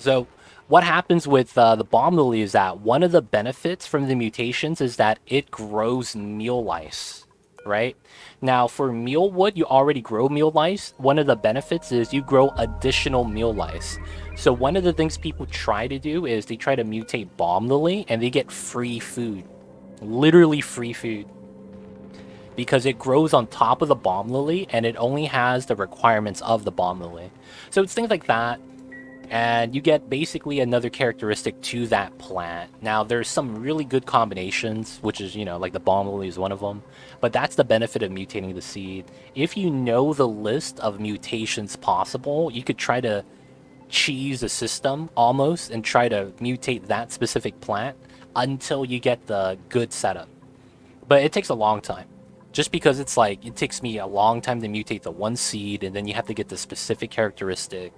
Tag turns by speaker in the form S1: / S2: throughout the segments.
S1: So what happens with the bomb lily is that one of the benefits from the mutations is that it grows meal lice, right? Now for mealwood, you already grow meal lice. One of the benefits is you grow additional meal lice. So one of the things people try to do is they try to mutate bomb lily and they get free food, literally free food, because it grows on top of the bomb lily and it only has the requirements of the bomb lily. So it's things like that, and you get basically another characteristic to that plant. Now, there's some really good combinations, which is, like the bomb lily is one of them, but that's the benefit of mutating the seed. If you know the list of mutations possible, you could try to cheese a system almost and try to mutate that specific plant until you get the good setup. But it takes a long time. Just because it's like, it takes me a long time to mutate the one seed, and then you have to get the specific characteristic,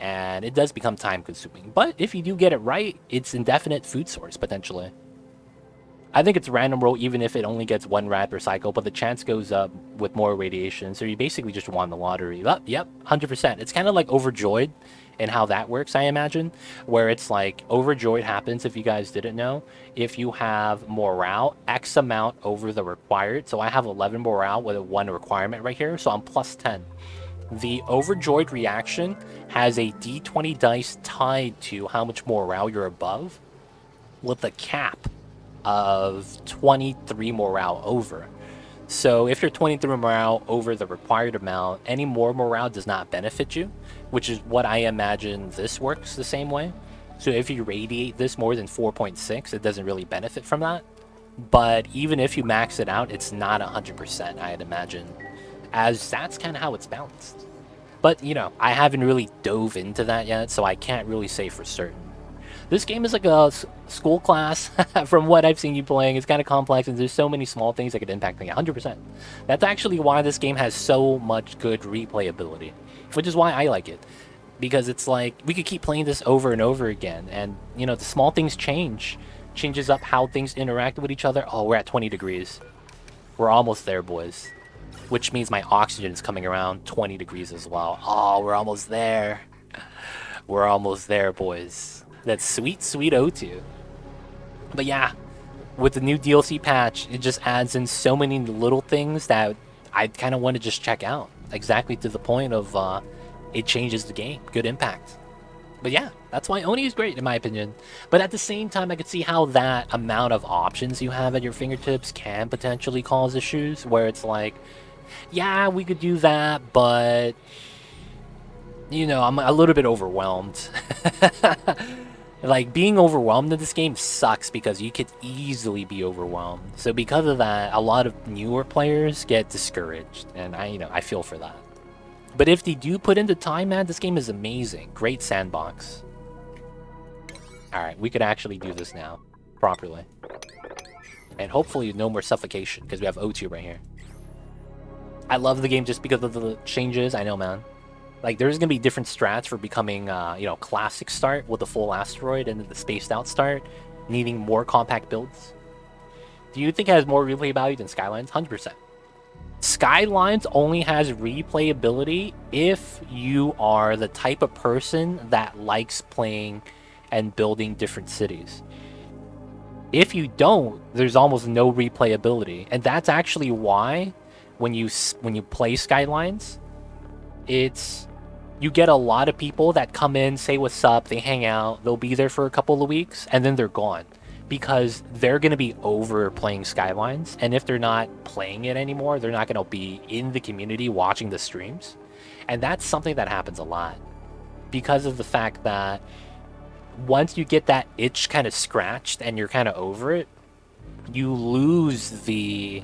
S1: and it does become time consuming. But if you do get it right, it's indefinite food source potentially. I think it's random roll even if it only gets one rat per cycle, but the chance goes up with more radiation. So you basically just won the lottery. Oh, yep, 100%. It's kind of like Overjoyed and how that works, I imagine, where it's like Overjoyed happens, if you guys didn't know, if you have morale X amount over the required. So I have 11 morale with a 1 requirement right here, so I'm plus 10. The Overjoyed reaction has a d20 dice tied to how much morale you're above, with a cap of 23 morale over. So if you're 23 morale over the required amount, any more morale does not benefit you, which is what I imagine this works the same way. So if you radiate this more than 4.6, it doesn't really benefit from that. But even if you max it out, it's not 100%, I'd imagine, as that's kind of how it's balanced. But, I haven't really dove into that yet, so I can't really say for certain. This game is like a school class from what I've seen you playing. It's kind of complex, and there's so many small things that could impact things 100%. That's actually why this game has so much good replayability, which is why I like it. Because it's like, we could keep playing this over and over again, and, the small things changes up how things interact with each other. Oh, we're at 20 degrees. We're almost there, boys. Which means my oxygen is coming around 20 degrees as well. Oh, we're almost there. We're almost there, boys. That's sweet, sweet O2. But yeah, with the new DLC patch, it just adds in so many little things that I kind of want to just check out. Exactly to the point of it changes the game. Good impact. But yeah, that's why Oni is great in my opinion. But at the same time, I could see how that amount of options you have at your fingertips can potentially cause issues, where it's like, yeah, we could do that, but I'm a little bit overwhelmed. Like, being overwhelmed in this game sucks because you could easily be overwhelmed. So because of that, a lot of newer players get discouraged, and I feel for that. But if they do put in the time, man, this game is amazing. Great sandbox. Alright, we could actually do this now, properly. And hopefully no more suffocation, because we have O2 right here. I love the game just because of the changes. I know, man. Like, there's going to be different strats for becoming, classic start with the full asteroid, and then the spaced out start, needing more compact builds. Do you think it has more replay value than Skylines? 100%. Skylines only has replayability if you are the type of person that likes playing and building different cities. If you don't, there's almost no replayability, and that's actually why when you play Skylines, you get a lot of people that come in, say what's up, they hang out, they'll be there for a couple of weeks, and then they're gone. Because they're going to be over playing Skylines, and if they're not playing it anymore, they're not going to be in the community watching the streams. And that's something that happens a lot. Because of the fact that once you get that itch kind of scratched and you're kind of over it, you lose the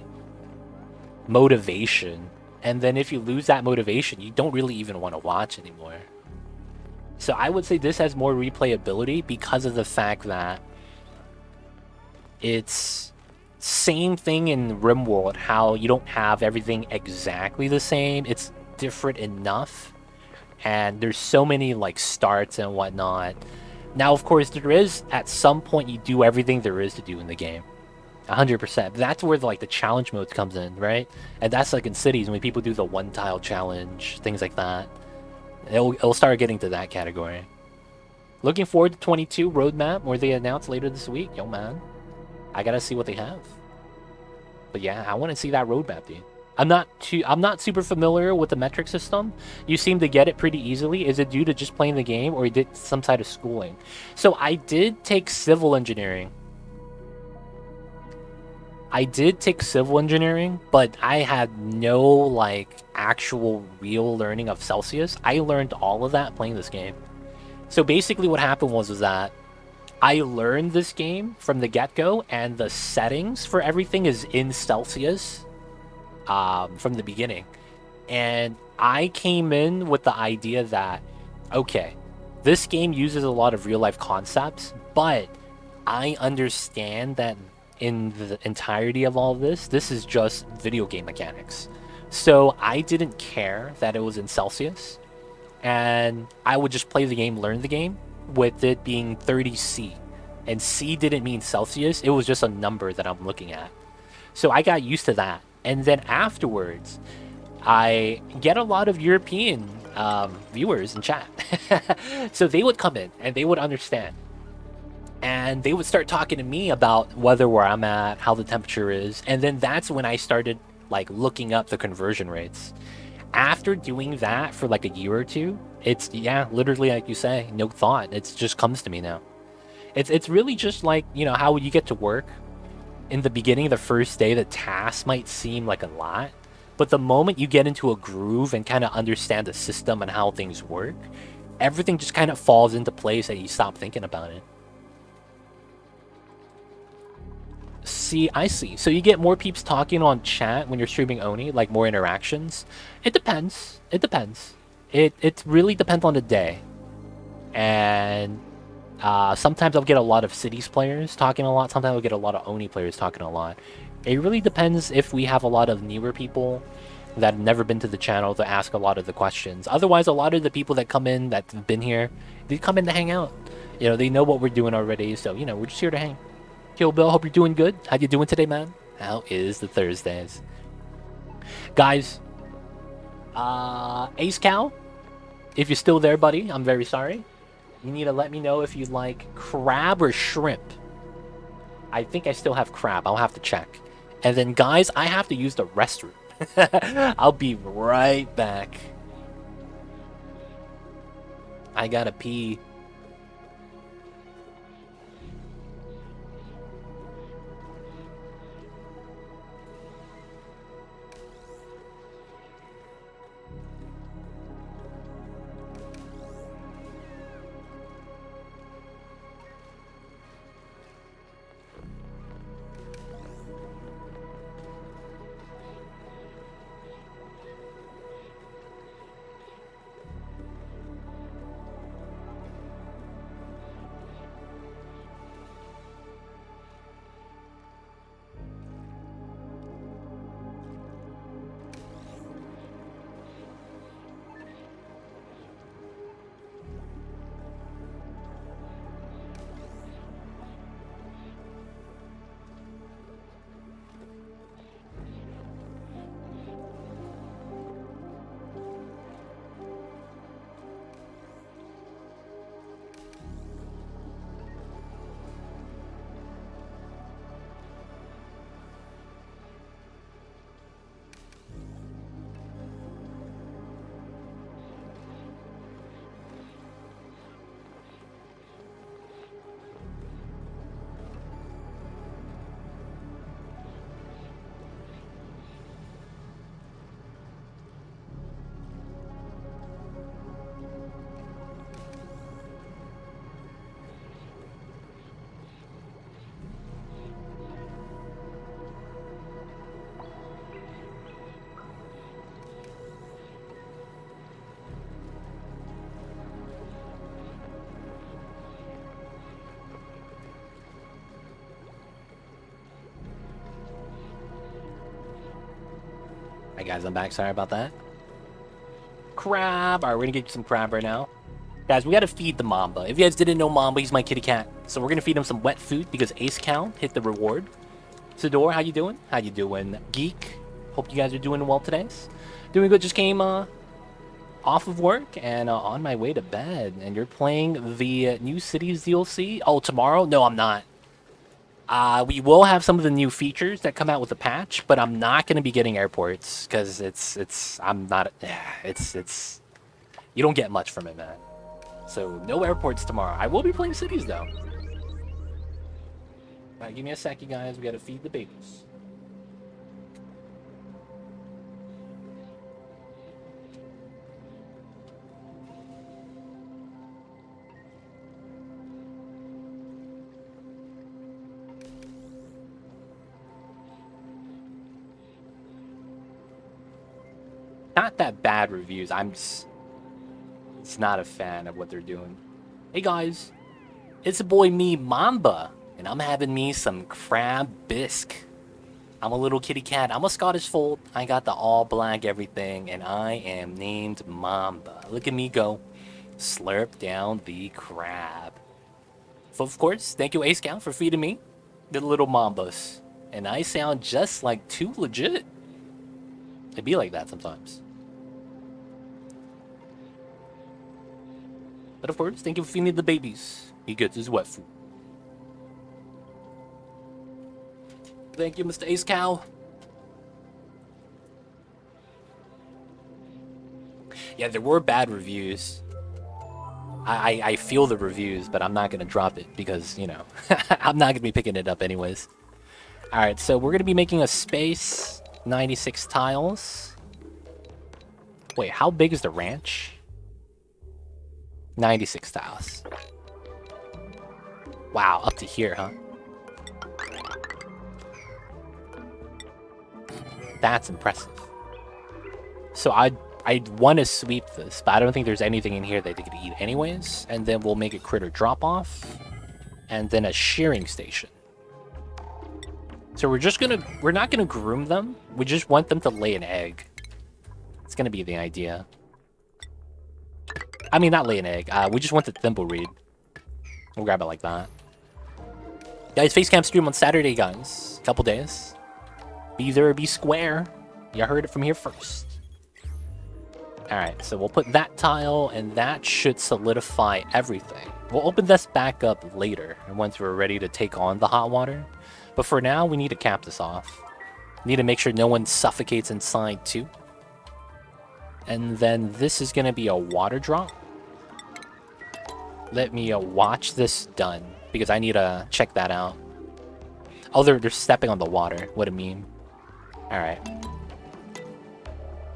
S1: motivation. And then if you lose that motivation, you don't really even want to watch anymore. So I would say this has more replayability because of the fact that it's same thing in RimWorld, how you don't have everything exactly the same. It's different enough. And there's so many like starts and whatnot. Now, of course, there is, at some point, you do everything there is to do in the game. 100%. That's where the challenge mode comes in, right? And that's like in cities when people do the one tile challenge, things like that. It'll start getting to that category. Looking forward to 22 roadmap where they announce later this week. Yo, man. I gotta see what they have. But yeah, I want to see that roadmap, dude. I'm not super familiar with the metric system. You seem to get it pretty easily. Is it due to just playing the game or you did some side of schooling? So I did take civil engineering. But I had no like actual real learning of Celsius. I learned all of that playing this game. So basically what happened was that I learned this game from the get-go, and the settings for everything is in Celsius from the beginning. And I came in with the idea that, okay, this game uses a lot of real-life concepts, but I understand that in the entirety of all of this, this is just video game mechanics. So I didn't care that it was in Celsius, and I would just play the game, learn the game, with it being 30C. And C didn't mean Celsius, it was just a number that I'm looking at. So I got used to that. And then afterwards, I get a lot of European viewers in chat. So they would come in and they would understand. And they would start talking to me about weather, where I'm at, how the temperature is. And then that's when I started like looking up the conversion rates. After doing that for like a year or two, it's, yeah, literally like you say, no thought. It just comes to me now. It's really just like, you know, how you get to work. In the beginning, the first day, the tasks might seem like a lot. But the moment you get into a groove and kind of understand the system and how things work, everything just kind of falls into place and you stop thinking about it. See, I see. So you get more peeps talking on chat when you're streaming Oni, like more interactions? It depends. It depends. It really depends on the day. And sometimes I'll get a lot of Cities players talking a lot. Sometimes I'll get a lot of Oni players talking a lot. It really depends if we have a lot of newer people that have never been to the channel to ask a lot of the questions. Otherwise, a lot of the people that come in that have been here, they come in to hang out. You know, they know what we're doing already, so, you know, we're just here to hang. Kill Bill, hope you're doing good. How you doing today, man? How is the Thursdays? Guys, Ace Cow, if you're still there, buddy, I'm very sorry. You need to let me know if you like crab or shrimp. I think I still have crab. I'll have to check. And then, guys, I have to use the restroom. I'll be right back. I gotta pee. Alright, guys, I'm back. Sorry about that. Crab. Alright, we're gonna get you some crab right now. Guys, we gotta feed the Mamba. If you guys didn't know Mamba, he's my kitty cat. So we're gonna feed him some wet food because Ace Cow hit the reward. Sador, how you doing? How you doing? Geek, hope you guys are doing well today. Doing good. Just came off of work and on my way to bed. And you're playing the New Cities DLC? Oh, tomorrow? No, I'm not. We will have some of the new features that come out with the patch, but I'm not going to be getting airports because I'm not. It's you don't get much from it, man. So no airports tomorrow. I will be playing cities though. All right, give me a sec, you guys. We got to feed the babies. Not that bad reviews. It's not a fan of what they're doing. Hey guys, it's a boy me Mamba, and I'm having me some crab bisque. I'm a little kitty cat. I'm a Scottish fold. I got the all black everything, and I am named Mamba. Look at me go. Slurp down the crab. So of course, thank you, Ace Cow, for feeding me the little Mambas. And I sound just like too legit. It be like that sometimes. But of course, thank you for feeding the babies. He gets his wet food. Thank you, Mr. Ace Cow. Yeah, there were bad reviews. I feel the reviews, but I'm not going to drop it because, you know, I'm not going to be picking it up anyways. Alright, so we're going to be making a space. 96 tiles. Wait, how big is the ranch? 96 tiles. Wow, up to here, huh? That's impressive. So I'd want to sweep this, but I don't think there's anything in here that they could eat anyways. And then we'll make a critter drop-off. And then a shearing station. So we're not gonna groom them. We just want them to lay an egg. It's gonna be the idea. I mean, not lay an egg. We just want the thimbleweed. We'll grab it like that. Guys, Facecam stream on Saturday, guys. Couple days. Be there or be square. You heard it from here first. Alright, so we'll put that tile, and that should solidify everything. We'll open this back up later, once we're ready to take on the hot water. But for now, we need to cap this off. Need to make sure no one suffocates inside, too. And then this is going to be a water drop. Let me watch this done, because I need to check that out. Oh, they're stepping on the water. What a meme. Alright.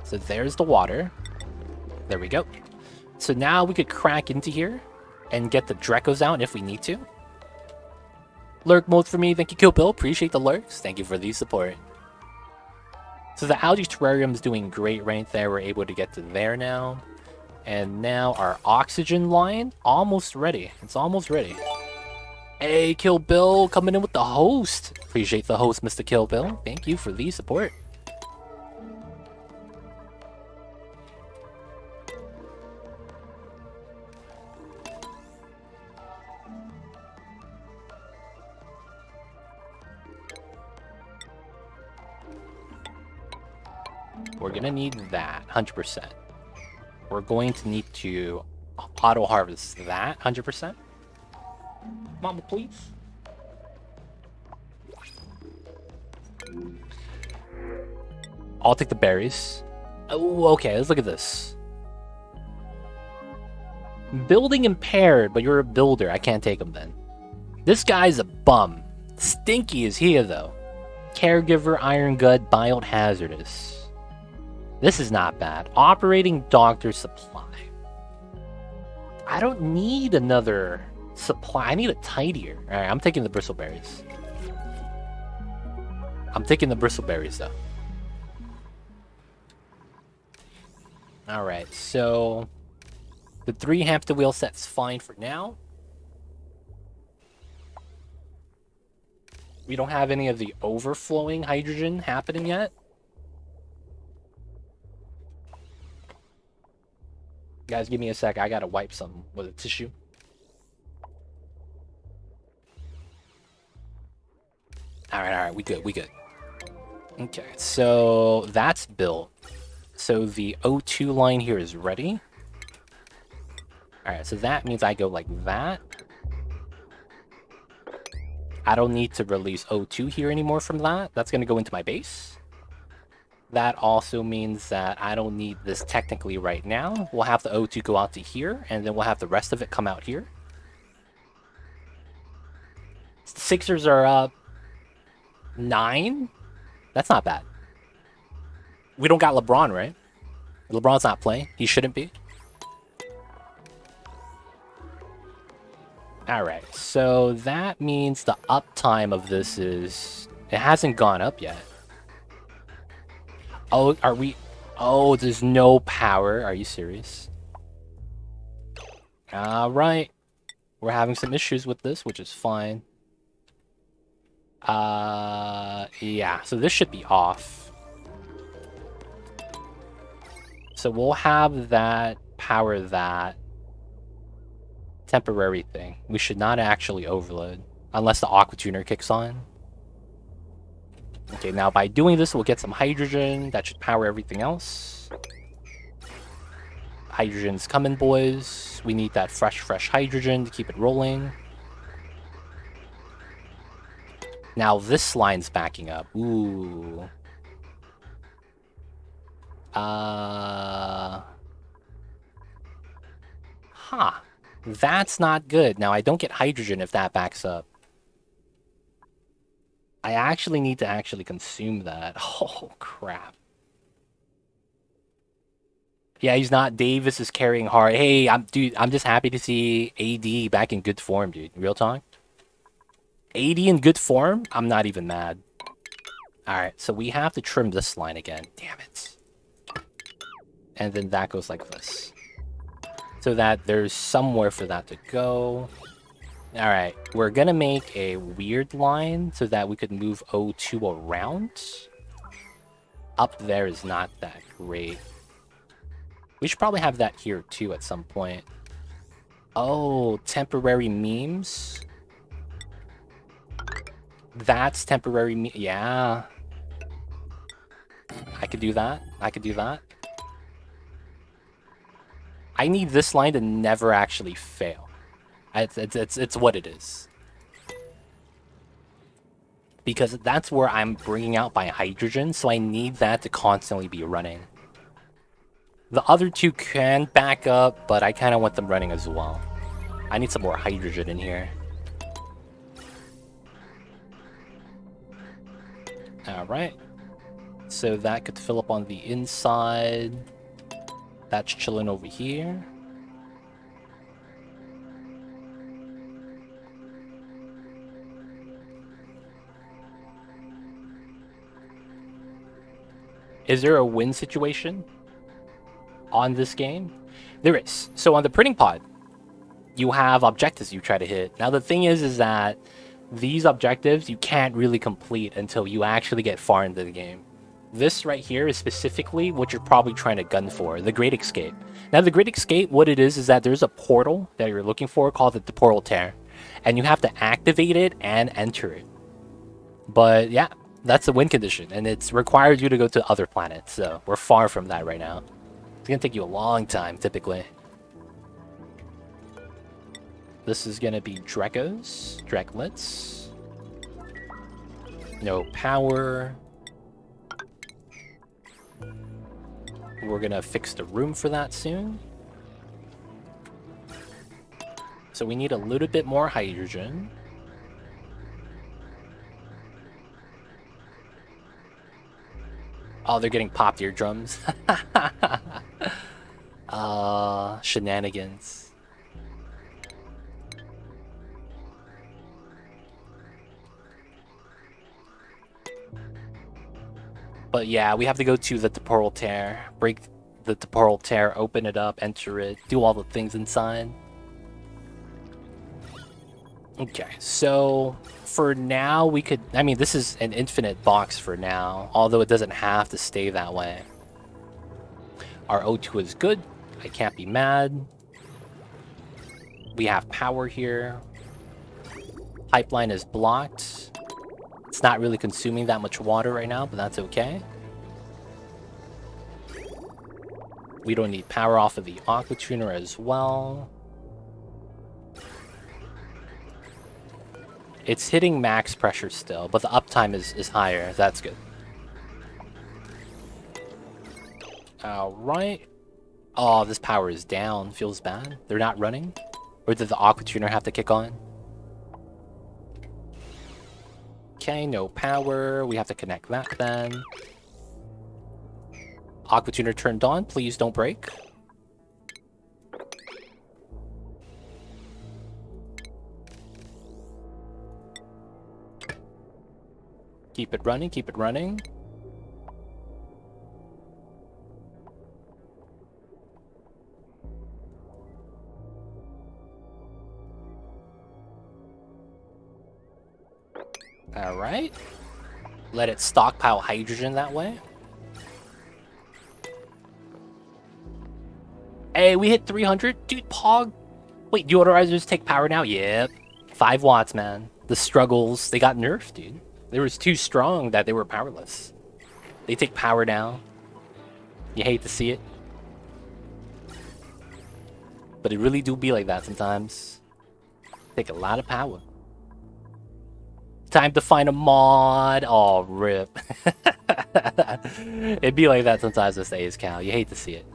S1: So there's the water. There we go. So now we could crack into here and get the Drecos out if we need to. Lurk mode for me. Thank you, Kill Bill. Appreciate the lurks. Thank you for the support. So the algae terrarium is doing great right there. We're able to get to there now. And now our oxygen line, almost ready. It's almost ready. Hey, Kill Bill, coming in with the host. Appreciate the host, Mr. Kill Bill. Thank you for the support. We're gonna need that, 100%. We're going to need to auto-harvest that, 100%. Mama, please. I'll take the berries. Oh, okay, let's look at this. Building impaired, but you're a builder. I can't take him then. This guy's a bum. Stinky is here, though. Caregiver, iron gut, biot hazardous. This is not bad. Operating doctor supply. I don't need another supply. I need a tidier. Alright, I'm taking the bristleberries. I'm taking the bristleberries, though. Alright, so the 3 hamster wheel set's fine for now. We don't have any of the overflowing hydrogen happening yet. Guys, give me a sec. I gotta wipe some with a tissue. Alright, we good. Okay, so that's built. So the O2 line here is ready. Alright, so that means I go like that. I don't need to release O2 here anymore from that. That's going to go into my base. That also means that I don't need this technically right now. We'll have the O2 go out to here, and then we'll have the rest of it come out here. Sixers are up 9. That's not bad. We don't got LeBron, right? LeBron's not playing. He shouldn't be. Alright, so that means the uptime of this is... It hasn't gone up yet. Oh, are we... Oh, there's no power. Are you serious? Alright. We're having some issues with this, which is fine. Yeah, so this should be off. So we'll have that power that temporary thing. We should not actually overload unless the aqua tuner kicks on. Okay, now by doing this, we'll get some hydrogen. That should power everything else. Hydrogen's coming, boys. We need that fresh hydrogen to keep it rolling. Now this line's backing up. Ooh. Huh. That's not good. Now I don't get hydrogen if that backs up. I actually need to actually consume that. Oh, crap. Yeah, he's not. Davis is carrying hard. Hey, dude, I'm just happy to see AD back in good form, dude. Real talk. AD in good form? I'm not even mad. Alright, so we have to trim this line again. Damn it. And then that goes like this. So that there's somewhere for that to go. Alright, we're gonna make a weird line so that we could move O2 around. Up there is not that great. We should probably have that here too at some point. Oh, temporary memes? That's temporary yeah. I could do that. I could do that. I need this line to never actually fail. It's what it is. Because that's where I'm bringing out my hydrogen, so I need that to constantly be running. The other two can back up, but I kind of want them running as well. I need some more hydrogen in here. Alright. So that could fill up on the inside. That's chilling over here. Is there a win situation on this game? There is. So on the printing pod, you have objectives you try to hit. Now the thing is that these objectives you can't really complete until you actually get far into the game. This right here is specifically what you're probably trying to gun for, the Great Escape. Now the Great Escape, what it is that there's a portal that you're looking for called the Temporal Tear. And you have to activate it and enter it. But yeah, that's the win condition, and it's required you to go to other planets, so we're far from that right now. It's gonna take you a long time, typically. This is gonna be Drecklets. No power. We're gonna fix the room for that soon. So we need a little bit more hydrogen. Oh, they're getting popped eardrums. Shenanigans. But yeah, we have to go to the temporal tear, break the temporal tear, open it up, enter it, do all the things inside. Okay, so for now we could, I mean, this is an infinite box for now, although it doesn't have to stay that way. Our O2 is good. I can't be mad. We have power here. Pipeline is blocked. It's not really consuming that much water right now, but that's okay. We don't need power off of the aqua tuner as well. It's hitting max pressure still, but the uptime is higher. That's good. Alright. Oh, this power is down. Feels bad. They're not running? Or did the aqua tuner have to kick on? Okay, no power. We have to connect that then. Aqua tuner turned on. Please don't break. Keep it running, keep it running. Alright. Let it stockpile hydrogen that way. Hey, we hit 300? Dude, Pog. Wait, deodorizers take power now? Yep. 5 watts, man. The struggles, they got nerfed, dude. They were too strong that they were powerless. They take power now. You hate to see it. But it really do be like that sometimes. Take a lot of power. Time to find a mod. Oh, rip. It'd be like that sometimes with A's Cal. You hate to see it.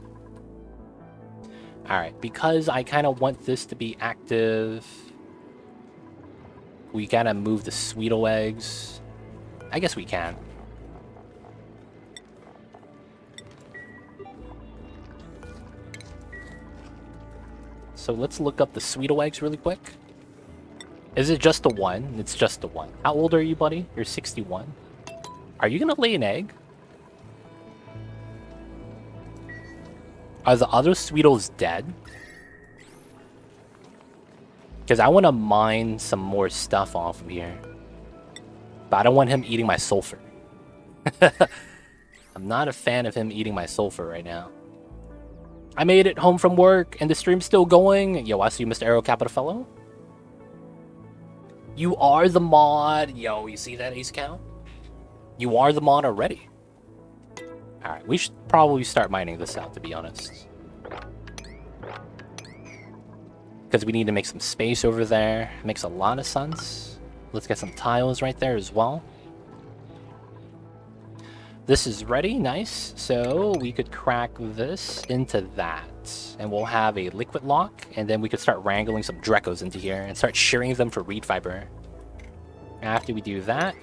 S1: Alright, because I kind of want this to be active, we gotta move the Sweetle eggs. I guess we can. So let's look up the Sweetle eggs really quick. Is it just the one? It's just the one. How old are you, buddy? You're 61. Are you gonna lay an egg? Are the other Sweetles dead? Because I want to mine some more stuff off of here. But I don't want him eating my sulfur. I'm not a fan of him eating my sulfur right now. I made it home from work and the stream's still going. Yo, I see you, Mr. Aero Capitafello. You are the mod. Yo, you see that, Ace Cow? You are the mod already. Alright, we should probably start mining this out, to be honest. Because we need to make some space over there. Makes a lot of sense. Let's get some tiles right there as well. This is ready, nice. So we could crack this into that. And we'll have a liquid lock. And then we could start wrangling some Drecos into here and start shearing them for reed fiber. After we do that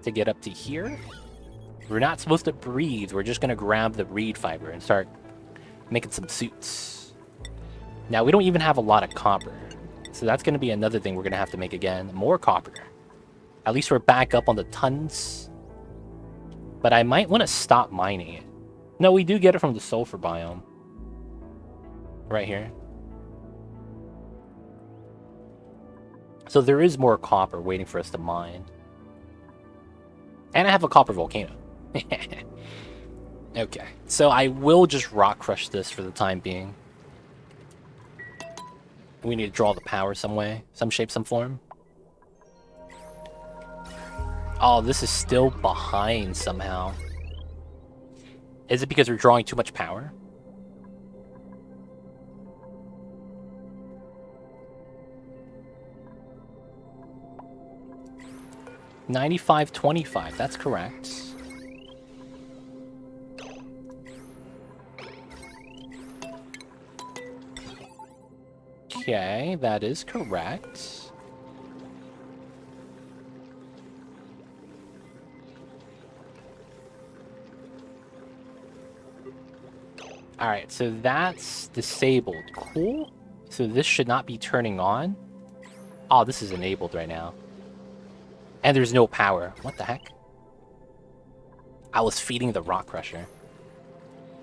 S1: to get up to here. We're not supposed to breathe. We're just going to grab the reed fiber and start making some suits. Now, we don't even have a lot of copper. So that's going to be another thing we're going to have to make again. More copper. At least we're back up on the tons. But I might want to stop mining it. No, we do get it from the sulfur biome. Right here. So there is more copper waiting for us to mine. And I have a copper volcano. Okay, so I will just rock crush this for the time being. We need to draw the power some way, some shape, some form. Oh, this is still behind somehow. Is it because we're drawing too much power? $95.25, that's correct. Okay, that is correct. Alright, so that's disabled. Cool. So this should not be turning on. Oh, this is enabled right now. And there's no power. What the heck? I was feeding the rock crusher.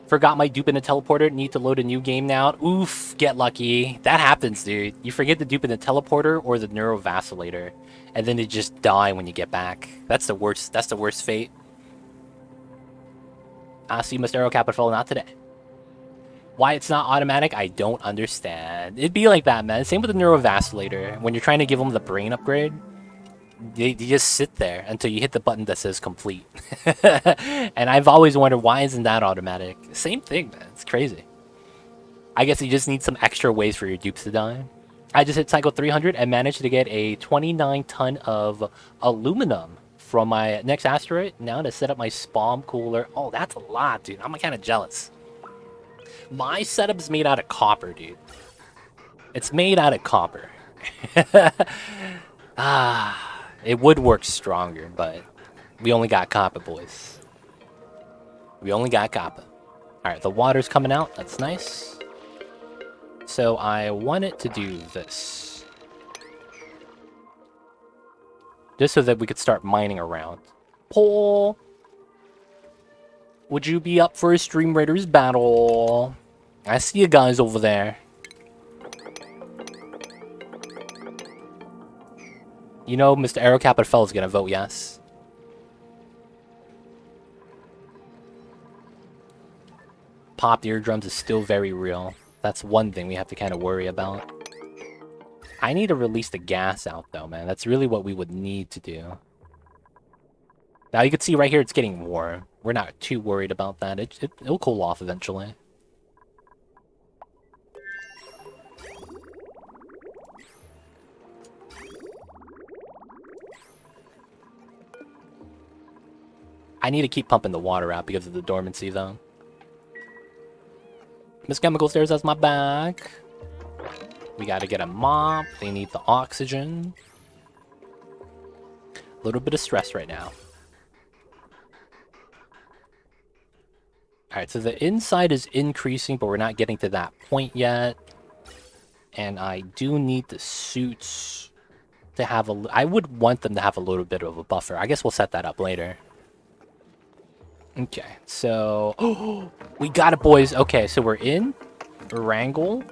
S1: Forgot my dupe in a teleporter. Need to load a new game now. Oof, get lucky. That happens, dude. You forget the dupe in the teleporter or the neurovacillator. And then they just die when you get back. That's the worst. That's the worst fate. I see Mr. Aero Capital, not today. Why it's not automatic, I don't understand. It'd be like that, man. Same with the neurovacillator. When you're trying to give them the brain upgrade, You just sit there until you hit the button that says complete. And I've always wondered, why isn't that automatic? Same thing, man. It's crazy. I guess you just need some extra ways for your dupes to die. I just hit cycle 300 and managed to get a 29 ton of aluminum from my next asteroid. Now to set up my spawn cooler. Oh, that's a lot, dude. I'm kind of jealous. My setup's made out of copper, dude. It's made out of copper. It would work stronger, but we only got copper, boys. We only got copper. Alright, the water's coming out. That's nice. So I want it to do this. Just so that we could start mining around. Paul! Would you be up for a Stream Raiders battle? I see you guys over there. You know, Mr. Aerocapitfell is gonna vote yes. Popped eardrums is still very real. That's one thing we have to kind of worry about. I need to release the gas out, though, man. That's really what we would need to do. Now, you can see right here it's getting warm. We're not too worried about that. It'll cool off eventually. I need to keep pumping the water out because of the dormancy, though. Miss Chemical Stairs has my back. We gotta get a mop. They need the oxygen. A little bit of stress right now. Alright, so the inside is increasing, but we're not getting to that point yet. And I do need the suits to have a... I would want them to have a little bit of a buffer. I guess we'll set that up later. Okay, so... Oh, we got it, boys. Okay, so we're in. Wrangle.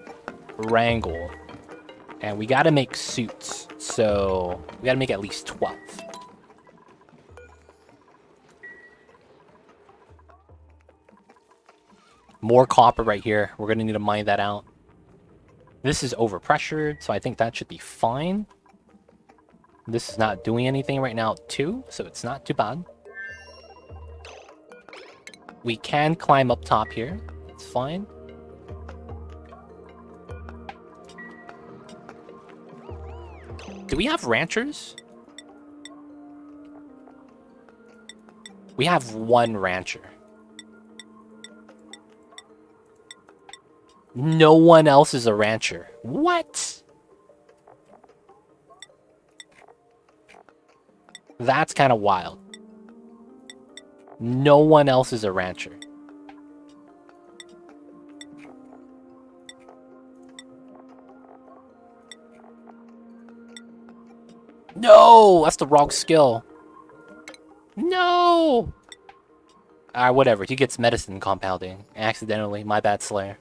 S1: And we gotta make suits. So, we gotta make at least 12. More copper right here. We're gonna need to mine that out. This is overpressured, so I think that should be fine. This is not doing anything right now, too, so it's not too bad. We can climb up top here. It's fine. Do we have ranchers? We have one rancher. No one else is a rancher. What? That's kind of wild. No one else is a rancher. No! That's the wrong skill. No! Alright, whatever. He gets medicine compounding. Accidentally. My bad, Slayer.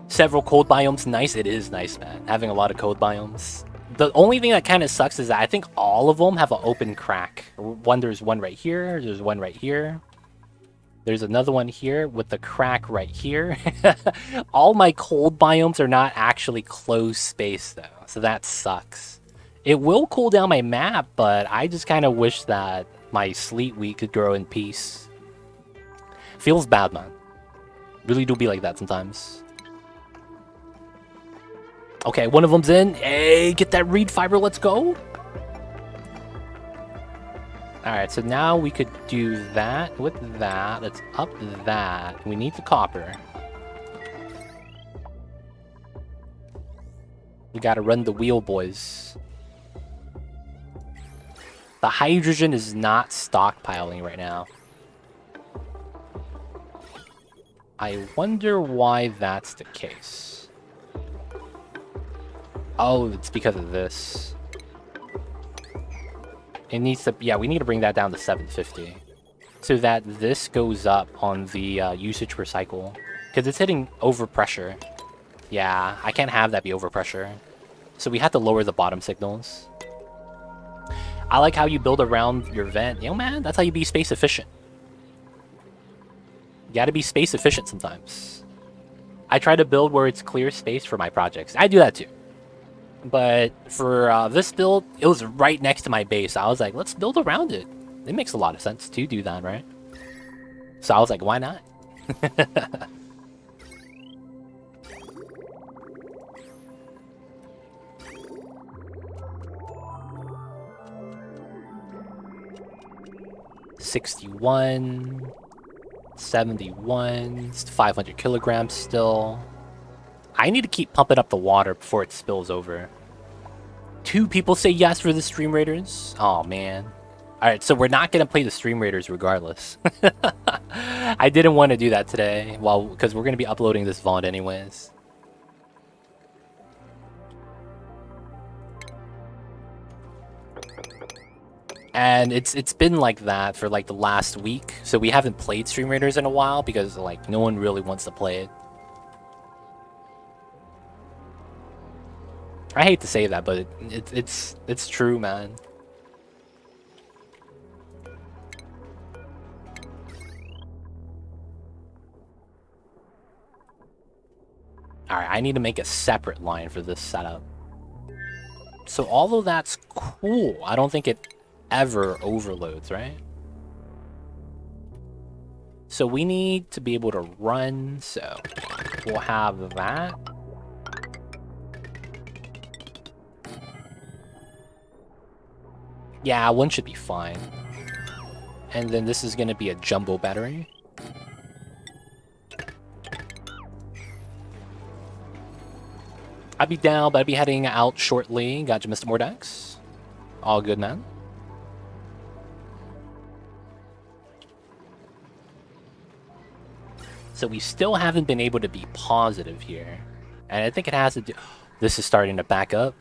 S1: Several cold biomes. Nice. It is nice, man. Having a lot of cold biomes. The only thing that kind of sucks is that I think all of them have an open crack. There's one right here. There's one right here. There's another one here with the crack right here. All my cold biomes are not actually closed space, though. So that sucks. It will cool down my map, but I just kind of wish that my sleet wheat could grow in peace. Feels bad, man. Really do be like that sometimes. Okay, one of them's in. Hey, get that reed fiber. Let's go. Alright, so now we could do that with that. Let's up that. We need the copper. We gotta run the wheel, boys. The hydrogen is not stockpiling right now. I wonder why that's the case. Oh, it's because of this. It needs to, yeah, we need to bring that down to 750 so that this goes up on the usage per cycle because it's hitting overpressure. Yeah, I can't have that be overpressure. So we have to lower the bottom signals. I like how you build around your vent. You know, man, that's how you be space efficient. You gotta be space efficient sometimes. I try to build where it's clear space for my projects. I do that too. But for this build, it was right next to my base. I was like, let's build around it. It makes a lot of sense to do that, right? So I was like, why not? $61, 71, 500 kilograms still. I need to keep pumping up the water before it spills over. 2 people say yes for the Stream Raiders. Oh man. Alright, so we're not gonna play the Stream Raiders regardless. I didn't want to do that today, well, because we're gonna be uploading this VOD anyways. And it's been like that for like the last week, so we haven't played Stream Raiders in a while because like no one really wants to play it. I hate to say that, but it's true, man. Alright, I need to make a separate line for this setup. So although that's cool, I don't think it ever overloads, right? So we need to be able to run, so we'll have that. Yeah, one should be fine. And then this is going to be a jumbo battery. I'd be down, but I'd be heading out shortly. Gotcha, Mr. Mordax. All good, man. So we still haven't been able to be positive here. And I think it has to do... This is starting to back up.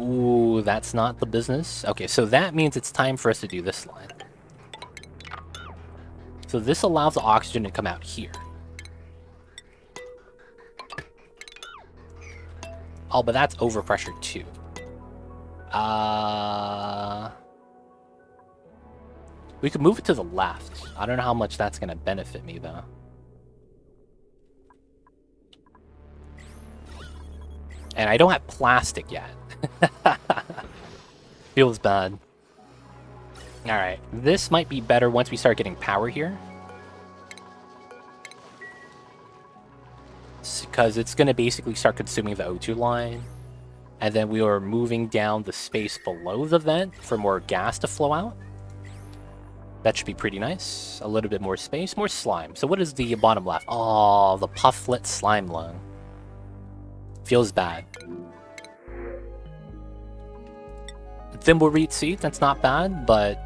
S1: Ooh, that's not the business. Okay, so that means it's time for us to do this line. So this allows the oxygen to come out here. Oh, but that's overpressure too. We could move it to the left. I don't know how much that's going to benefit me, though. And I don't have plastic yet. Feels bad. Alright, this might be better once we start getting power here. Because it's going to basically start consuming the O2 line. And then we are moving down the space below the vent for more gas to flow out. That should be pretty nice. A little bit more space, more slime. So what is the bottom left? Oh, the pufflet slime lung. Feels bad. Thimbleweed seed, that's not bad, but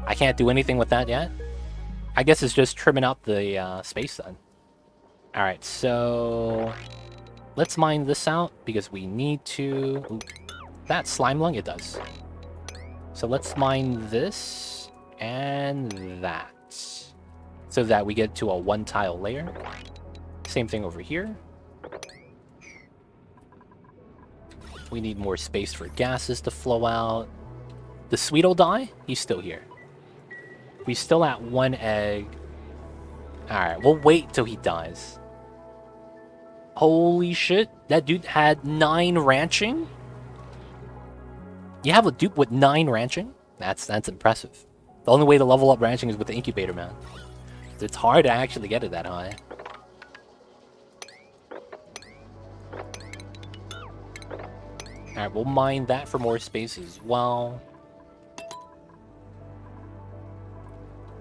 S1: I can't do anything with that yet. I guess it's just trimming out the space then. Alright, so let's mine this out because we need to... Ooh, that slime lung, it does. So let's mine this and that. So that we get to a 1-tile layer. Same thing over here. We need more space for gases to flow out. The Sweet'll die? He's still here. We still at 1 egg. Alright, we'll wait till he dies. Holy shit, that dude had 9 ranching? You have a dupe with 9 ranching? That's impressive. The only way to level up ranching is with the incubator, man. It's hard to actually get it that high. Alright, we'll mine that for more space as well.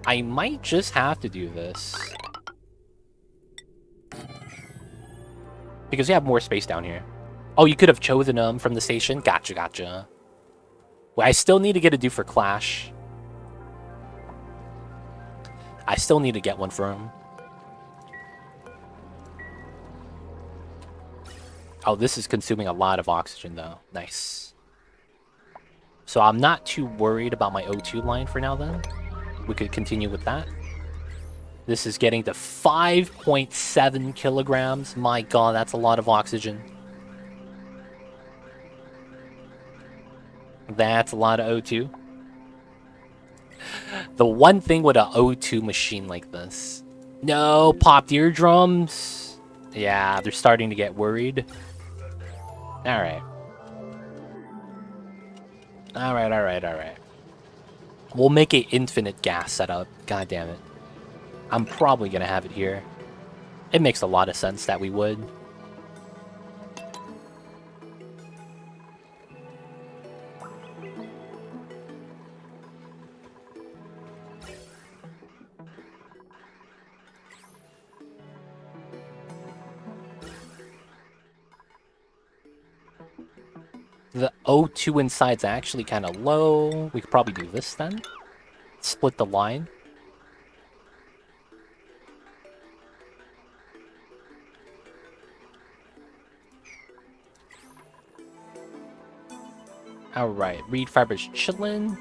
S1: I might just have to do this. Because we have more space down here. Oh, you could have chosen them from the station? Gotcha, gotcha. Well, I still need to get a dupe for Clash. I still need to get one for him. Oh, this is consuming a lot of oxygen, though. Nice. So I'm not too worried about my O2 line for now, then. We could continue with that. This is getting to 5.7 kilograms. My god, that's a lot of oxygen. That's a lot of O2. The one thing with an O2 machine like this. No, popped eardrums. Yeah, they're starting to get worried. Alright. Alright. We'll make a infinite gas setup. God damn it. I'm probably gonna have it here. It makes a lot of sense that we would. The O2 inside's actually kind of low. We could probably do this then. Split the line. Alright, reed fiber's chillin'.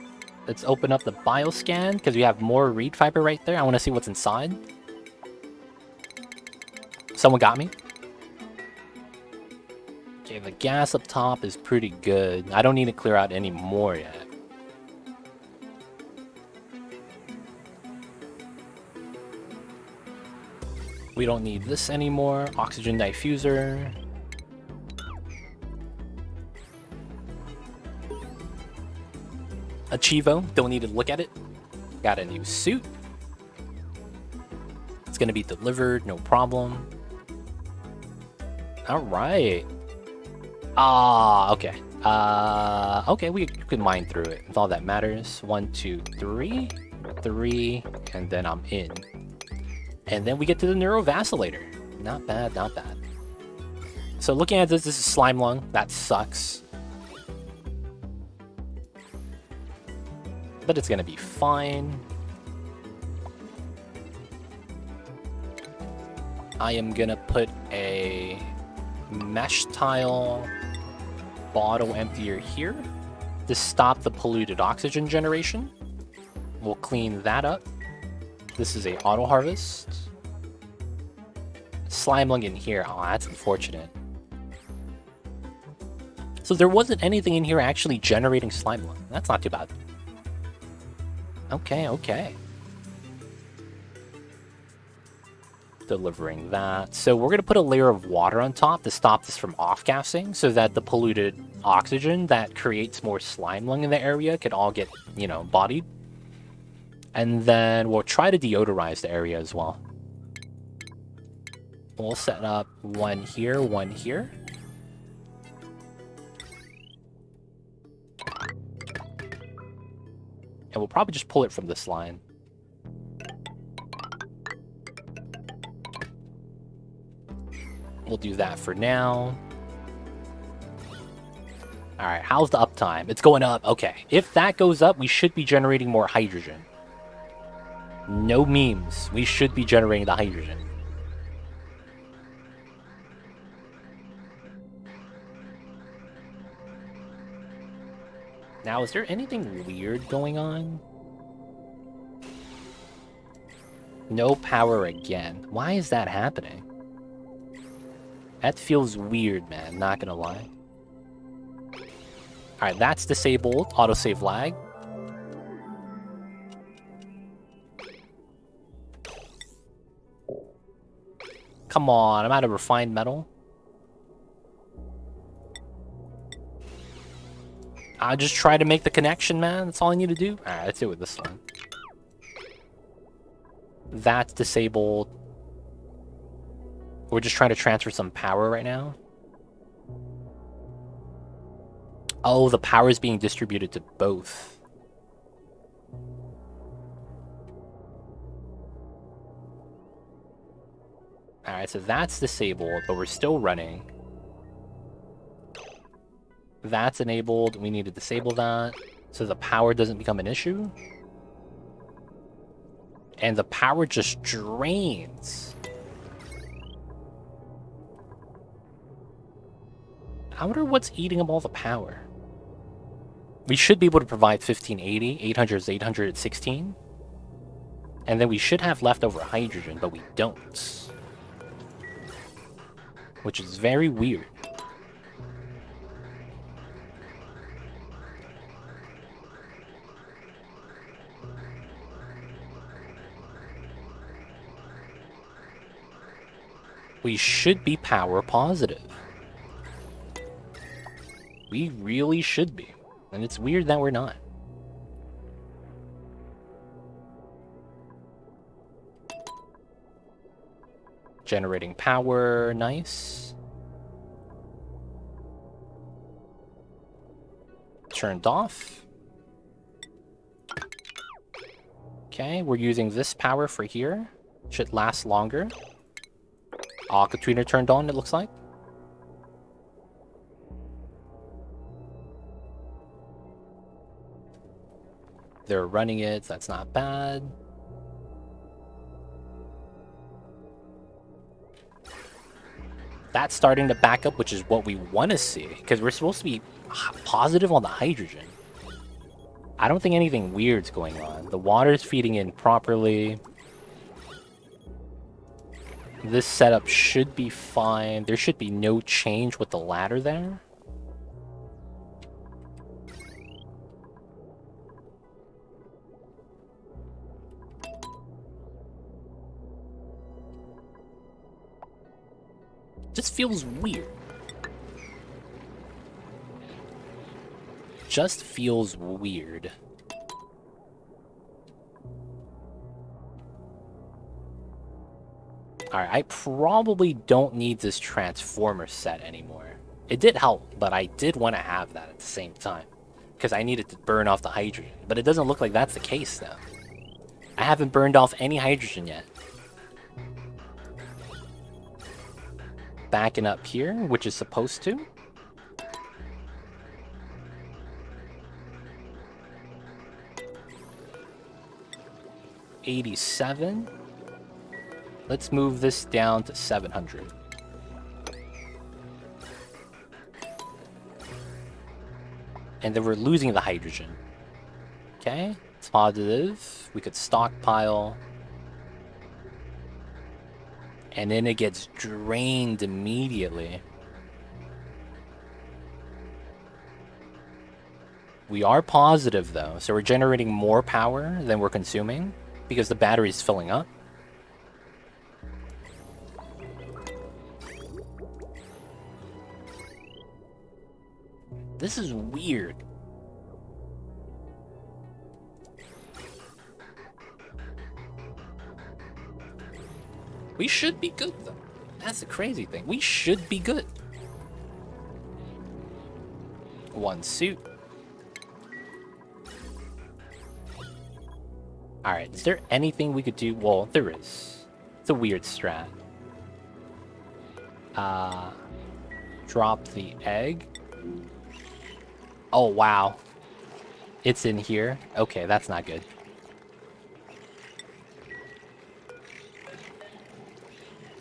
S1: Let's open up the bioscan, because we have more reed fiber right there. I want to see what's inside. Someone got me. Okay, the gas up top is pretty good. I don't need to clear out any more yet. We don't need this anymore. Oxygen diffuser. Achivo, don't need to look at it. Got a new suit. It's gonna be delivered, no problem. Alright. Okay. Okay, we could mine through it. It's all that matters. 1, 2, 3. 3, and then I'm in. And then we get to the neurovacillator. Not bad, not bad. So looking at this is slime lung. That sucks. But it's gonna be fine. I am gonna put a mesh tile bottle emptier here to stop the polluted oxygen generation. We'll clean that up. This is a auto harvest. Slime lung in here. Oh, that's unfortunate. So there wasn't anything in here actually generating slime lung. That's not too bad. Okay. Delivering that. So we're going to put a layer of water on top to stop this from off-gassing so that the polluted oxygen that creates more slime lung in the area could all get, bodied. And then we'll try to deodorize the area as well. We'll set up one here, one here. And we'll probably just pull it from this line. We'll do that for now. Alright, how's the uptime? It's going up. Okay, if that goes up, we should be generating more hydrogen. No memes. We should be generating the hydrogen. Now, is there anything weird going on? No power again. Why is that happening? That feels weird, man. Not gonna lie. Alright, that's disabled. Autosave lag. Come on, I'm out of refined metal. I just try to make the connection, man. That's all I need to do. Alright, let's do it with this one. That's disabled. We're just trying to transfer some power right now. Oh, the power is being distributed to both. Alright, so that's disabled, but we're still running. That's enabled. We need to disable that so the power doesn't become an issue. And the power just drains. I wonder what's eating up all the power. We should be able to provide 1580, 800 is 816. And then we should have leftover hydrogen, but we don't. Which is very weird. We should be power positive. We really should be. And it's weird that we're not. Generating power, nice. Turned off. Okay, we're using this power for here. Should last longer. Aqua tuner turned on, it looks like. They're running it, that's not bad. That's starting to back up, which is what we want to see, because we're supposed to be positive on the hydrogen. I don't think anything weird's going on. The water's feeding in properly. This setup should be fine. There should be no change with the ladder there. Just feels weird. Just feels weird. Alright, I probably don't need this transformer set anymore. It did help, but I did want to have that at the same time. Because I needed to burn off the hydrogen. But it doesn't look like that's the case, though. I haven't burned off any hydrogen yet. Backing up here, which is supposed to. $87. Let's move this down to 700. And then we're losing the hydrogen. Okay, it's positive. We could stockpile. And then it gets drained immediately. We are positive though, so we're generating more power than we're consuming because the battery's filling up. This is weird. We should be good, though. That's the crazy thing. We should be good. One suit. Alright, is there anything we could do? Well, there is. It's a weird strat. Drop the egg. Oh, wow. It's in here. Okay, that's not good.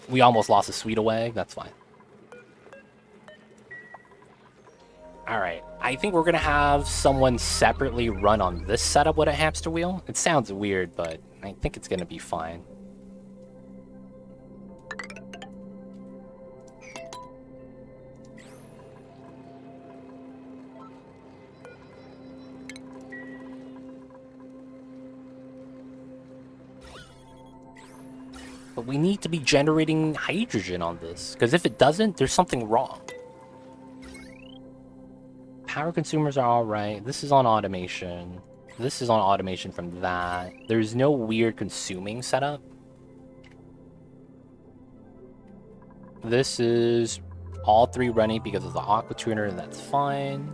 S1: We almost lost a sweet away. That's fine. Alright, I think we're going to have someone separately run on this setup with a hamster wheel. It sounds weird, but I think it's going to be fine. But we need to be generating hydrogen on this, because if it doesn't, there's something wrong. Power consumers are alright. This is on automation. This is on automation from that. There's no weird consuming setup. This is all three running because of the aqua tuner, and that's fine.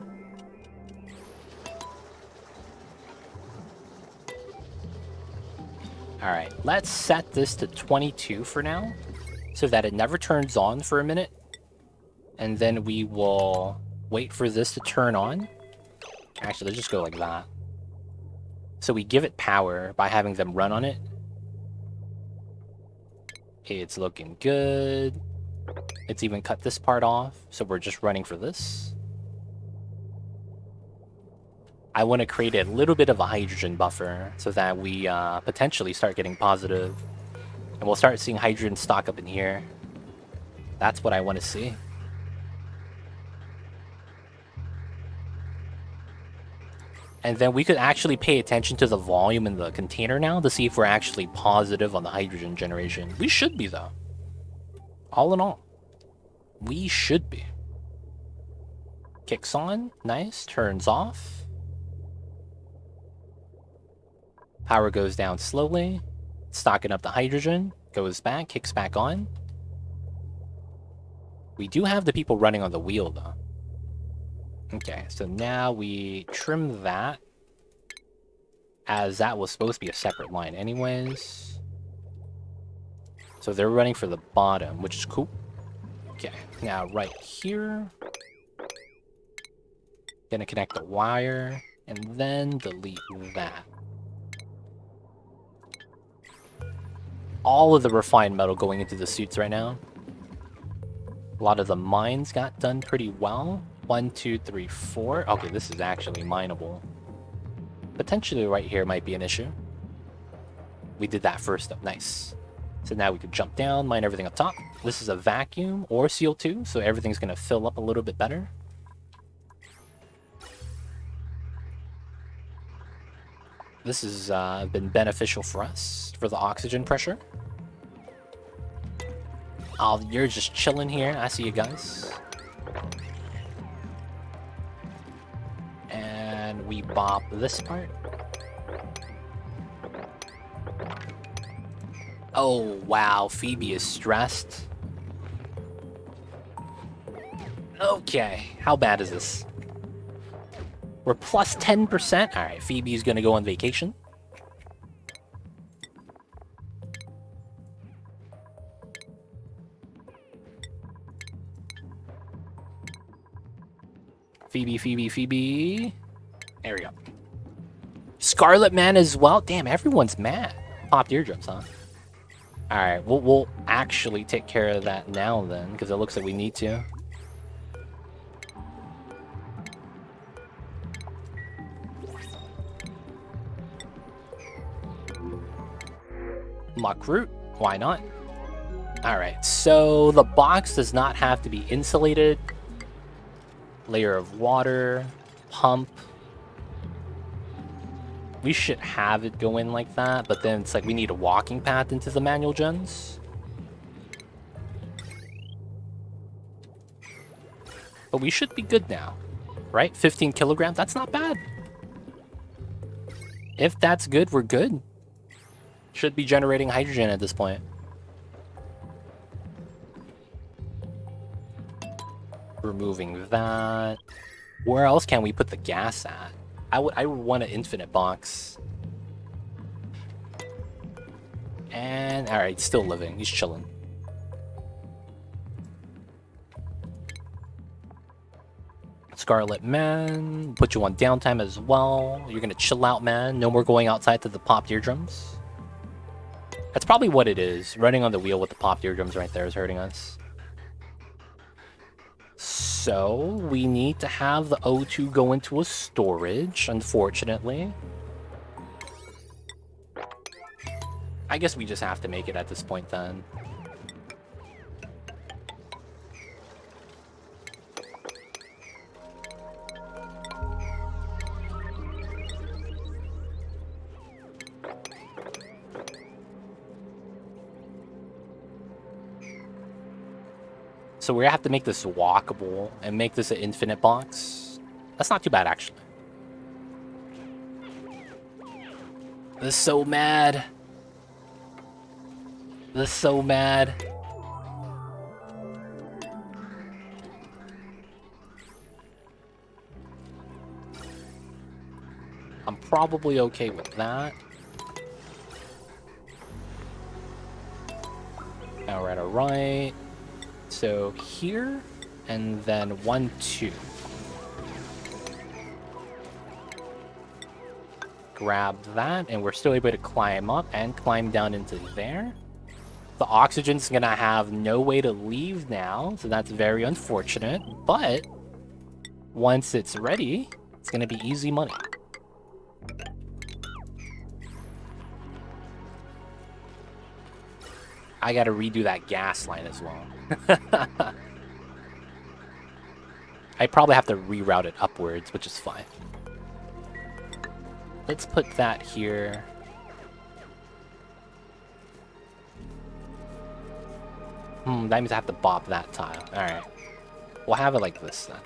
S1: Alright, let's set this to 22 for now, so that it never turns on for a minute. And then we will wait for this to turn on. Actually, let's just go like that. So we give it power by having them run on it. It's looking good. It's even cut this part off, so we're just running for this. I want to create a little bit of a hydrogen buffer so that we potentially start getting positive. And we'll start seeing hydrogen stock up in here. That's what I want to see. And then we could actually pay attention to the volume in the container now to see if we're actually positive on the hydrogen generation. We should be, though. All in all, we should be. Kicks on, nice, turns off. Power goes down slowly, stocking up the hydrogen, goes back, kicks back on. We do have the people running on the wheel though. Okay, so now we trim that, as that was supposed to be a separate line anyways. So they're running for the bottom, which is cool. Okay, now right here, gonna connect the wire, and then delete that. All of the refined metal going into the suits right now. A lot of the mines got done pretty well. 1, 2, 3, 4. Okay, this is actually mineable. Potentially right here might be an issue. We did that first up, nice. So now we could jump down, mine everything up top. This is a vacuum or CO2, so everything's gonna fill up a little bit better. This has been beneficial for us, for the oxygen pressure. Oh, you're just chilling here. I see you guys. And we bop this part. Oh, wow. Phoebe is stressed. Okay. How bad is this? We're plus 10%. All right, Phoebe's going to go on vacation. Phoebe, Phoebe, Phoebe. There we go. Scarlet Man as well. Damn, everyone's mad. Popped eardrums, huh? All right, we'll actually take care of that now then, because it looks like we need to. Muck root, why not? All right, so the box does not have to be insulated. Layer of water, pump. We should have it go in like that, but then it's like we need a walking path into the manual gens. But we should be good now, right? 15 kilograms, that's not bad. If that's good, we're good. Should be generating hydrogen at this point. Removing that. Where else can we put the gas at? I would want an infinite box. And alright, still living. He's chilling. Scarlet Man, put you on downtime as well. You're gonna chill out, man. No more going outside to the popped eardrums. That's probably what it is. Running on the wheel with the popped eardrums right there is hurting us. So, we need to have the O2 go into a storage, unfortunately. I guess we just have to make it at this point then. So we have to make this walkable and make this an infinite box. That's not too bad, actually. This is so mad. This is so mad. I'm probably okay with that. Alright, alright. So here, and then 1, 2. Grab that, and we're still able to climb up and climb down into there. The oxygen's gonna have no way to leave now, so that's very unfortunate. But once it's ready, it's gonna be easy money. I gotta redo that gas line as well. I probably have to reroute it upwards, which is fine. Let's put that here. That means I have to bop that tile. Alright. We'll have it like this then.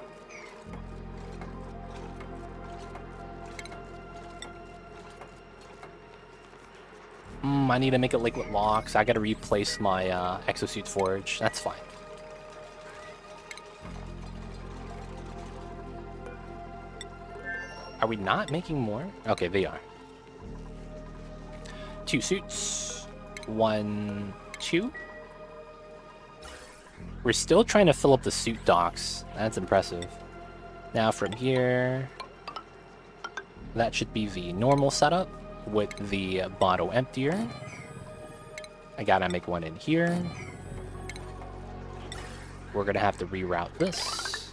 S1: I need to make it liquid locks. I gotta replace my exosuit forge. That's fine. Are we not making more? Okay, they are. 2 suits. 1, 2. We're still trying to fill up the suit docks. That's impressive. Now from here, that should be the normal setup with the bottle emptier. I gotta make one in here. We're gonna have to reroute this.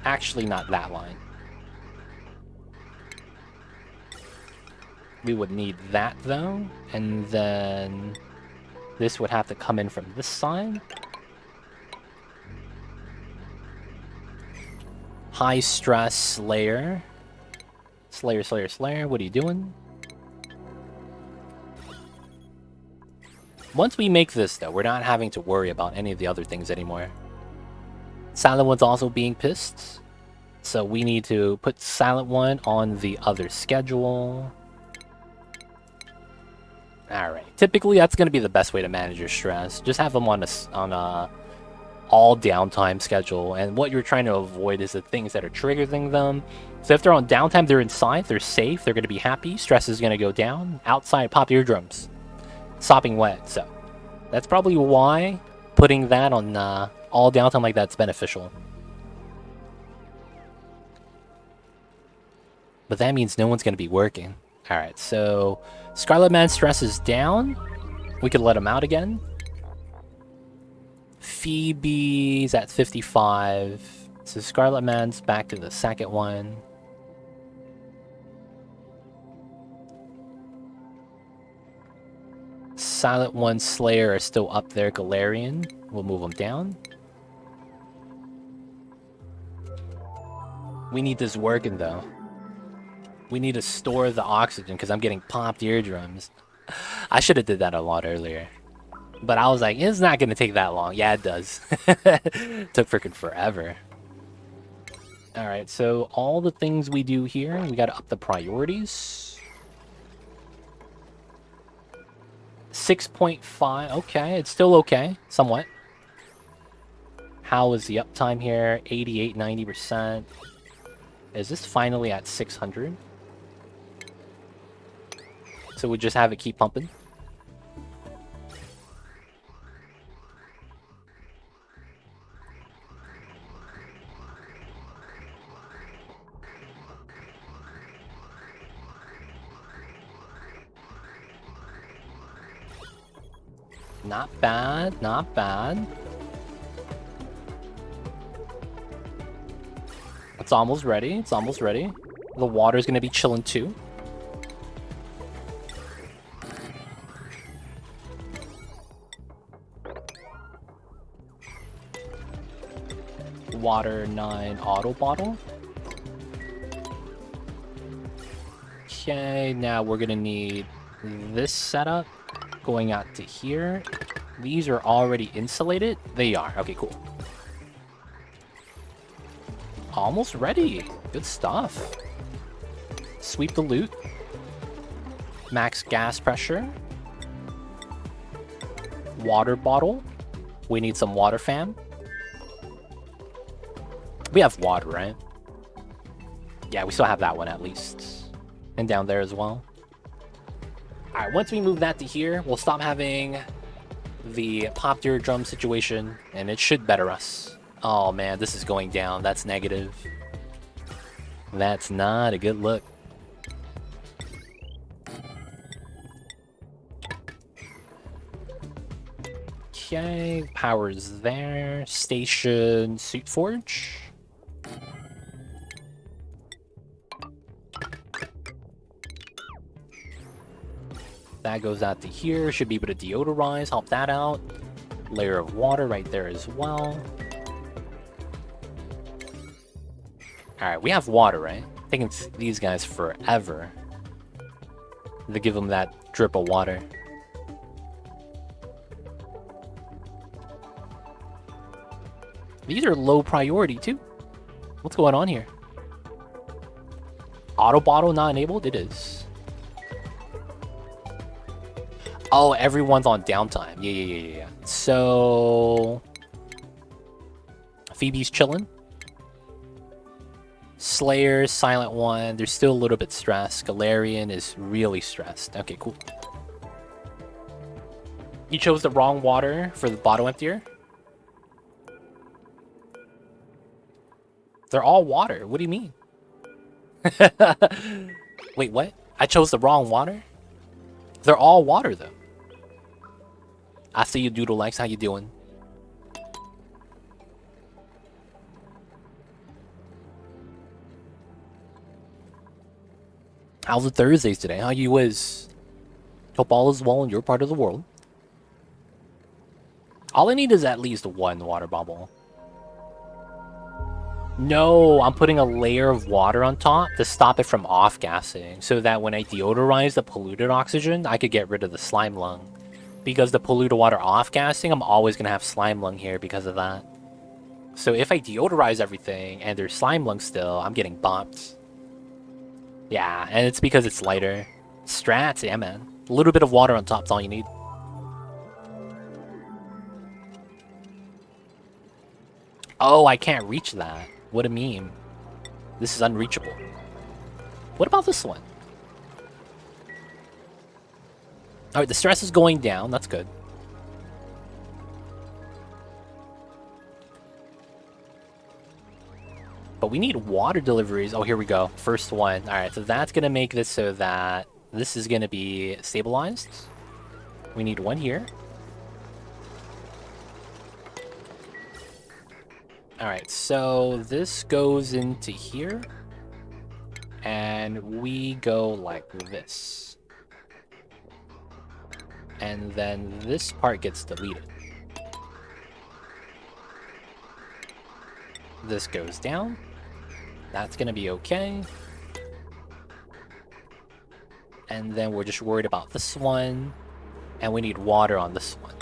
S1: Actually, not that line. We would need that though, and then this would have to come in from this side. High stress Slayer. Slayer, Slayer, Slayer, what are you doing? Once we make this though, we're not having to worry about any of the other things anymore. Silent One's also being pissed, so we need to put Silent One on the other schedule. Alright, typically that's going to be the best way to manage your stress. Just have them on a all downtime schedule, and what you're trying to avoid is the things that are triggering them. So if they're on downtime, they're inside, they're safe, they're going to be happy, stress is going to go down. Outside, pop eardrums. Sopping wet, so that's probably why putting that on all downtime like that's beneficial. But that means no one's going to be working. Alright, so Scarlet Man's stress is down. We could let him out again. Phoebe's at 55. So Scarlet Man's back to the second one. Silent One Slayer are still up there. Galarian. We'll move them down. We need this working though. We need to store the oxygen because I'm getting popped eardrums. I should have did that a lot earlier. But I was like, it's not going to take that long. Yeah, it does. Took freaking forever. Alright, so all the things we do here, we got to up the priorities. 6.5. Okay, it's still okay. Somewhat. How is the uptime here? 88, 90%. Is this finally at 600? So we just have it keep pumping. Not bad, not bad. It's almost ready, it's almost ready. The water's gonna be chilling too. Water 9 auto bottle. Okay, now we're gonna need this setup going out to here. These are already insulated. They are. Okay, cool. Almost ready. Good stuff. Sweep the loot. Max gas pressure. Water bottle. We need some water, fam. We have water, right? Yeah, we still have that one at least. And down there as well. Alright, once we move that to here, we'll stop having the popped eardrum situation, and it should better us. Oh man, this is going down. That's negative. That's not a good look. Okay, power's there. Station suit forge. That goes out to here. Should be able to deodorize, help that out. Layer of water right there as well. Alright, we have water, right? Taking these guys forever to give them that drip of water. These are low priority too. What's going on here? Auto bottle not enabled? It is. Oh, everyone's on downtime. Yeah. So... Phoebe's chilling. Slayer, Silent One, they're still a little bit stressed. Galarian is really stressed. Okay, cool. You chose the wrong water for the bottle emptier? They're all water. What do you mean? Wait, what? I chose the wrong water? They're all water, though. I see you, Doodle Likes. How you doing? How's the Thursdays today? How you is? Hope all is well in your part of the world. All I need is at least one water bubble. No, I'm putting a layer of water on top to stop it from off-gassing, so that when I deodorize the polluted oxygen, I could get rid of the slime lung. Because the polluted water off-gassing, I'm always going to have slime lung here because of that. So if I deodorize everything and there's slime lung still, I'm getting bumped. Yeah, and it's because it's lighter. Strats, yeah man. A little bit of water on top's all you need. Oh, I can't reach that. What a meme. This is unreachable. What about this one? Alright, the stress is going down. That's good. But we need water deliveries. Oh, here we go. First one. Alright, so that's going to make this so that this is going to be stabilized. We need one here. Alright, so this goes into here. And we go like this. And then this part gets deleted. This goes down. That's gonna be okay. And then we're just worried about this one. And we need water on this one.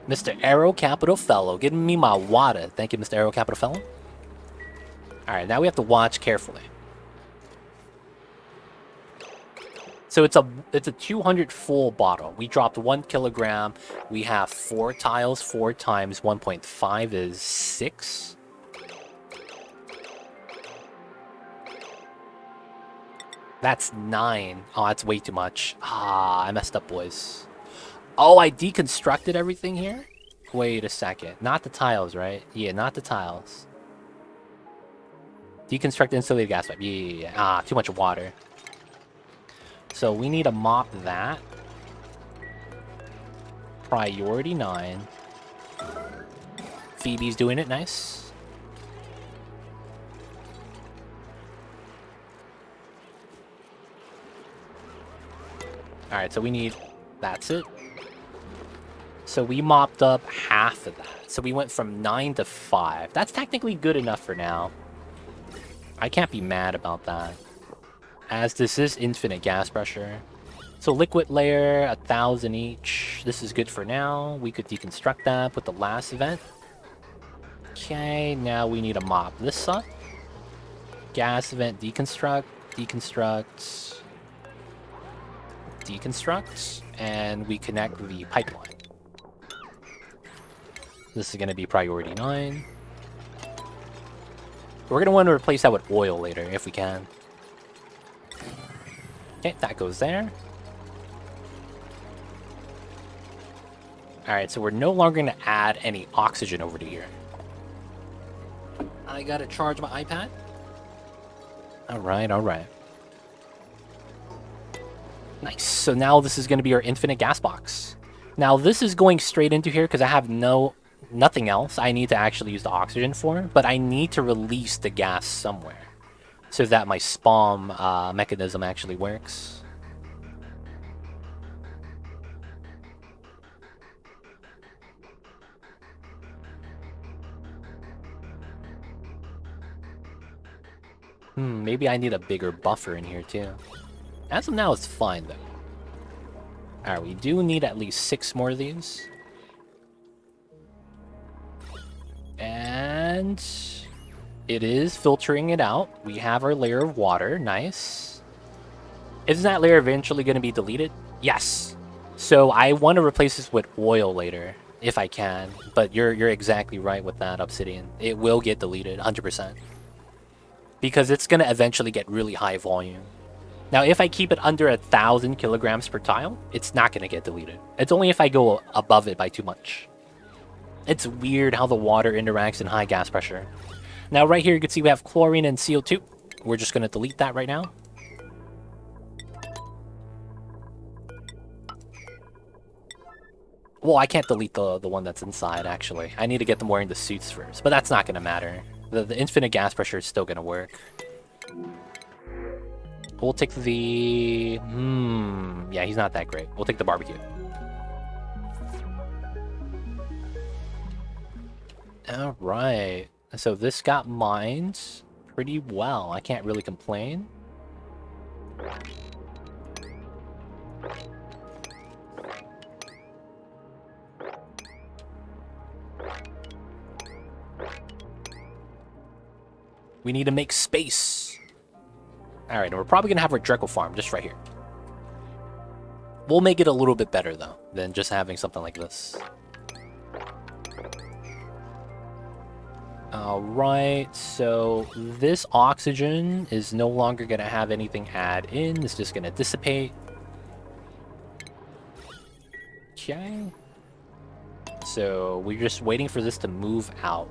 S1: Mr. Arrow Capital Fellow, giving me my water. Thank you, Mr. Arrow Capital Fellow. Alright, now we have to watch carefully. So it's a 200 full bottle. We dropped 1 kilogram. We have 4 tiles. 4 times 1.5 is 6. That's 9. Oh, that's way too much. Ah, I messed up, boys. Oh, I deconstructed everything here? Wait a second. Not the tiles, right? Yeah, not the tiles. Deconstruct insulated gas pipe. Yeah. Ah, too much water. So we need to mop that. Priority 9. Phoebe's doing it nice. Alright, so we need... That's it. So we mopped up half of that. So we went from 9 to 5. That's technically good enough for now. I can't be mad about that. As this is infinite gas pressure. So liquid layer, 1,000 each. This is good for now. We could deconstruct that, put the last event. Okay, now we need to mop this up. Gas event, deconstruct, deconstruct, deconstruct, and we connect the pipeline. This is going to be priority 9. We're going to want to replace that with oil later, if we can. Okay, that goes there. Alright, so we're no longer going to add any oxygen over to here. I gotta charge my iPad. Alright, alright. Nice. So now this is going to be our infinite gas box. Now this is going straight into here because I have nothing else I need to actually use the oxygen for, but I need to release the gas somewhere so that my spawn mechanism actually works. Maybe I need a bigger buffer in here too. As of now, it's fine though. Alright, we do need at least 6 more of these. And it is filtering it out. We have our layer of water. Nice. Isn't that layer eventually going to be deleted? Yes. So I want to replace this with oil later, if I can. But you're exactly right with that, Obsidian. It will get deleted, 100%. Because it's going to eventually get really high volume. Now, if I keep it under 1,000 kilograms per tile, it's not going to get deleted. It's only if I go above it by too much. It's weird how the water interacts in high gas pressure. Now, right here, you can see we have chlorine and CO2. We're just going to delete that right now. Well, I can't delete the one that's inside, actually. I need to get them wearing the suits first, but that's not going to matter. The infinite gas pressure is still going to work. We'll take the... yeah, he's not that great. We'll take the barbecue. Alright. So this got mined pretty well. I can't really complain. We need to make space. Alright, and we're probably going to have our Dreco farm just right here. We'll make it a little bit better, though, than just having something like this. Alright, so this oxygen is no longer going to have anything add in. It's just going to dissipate. Okay. So we're just waiting for this to move out.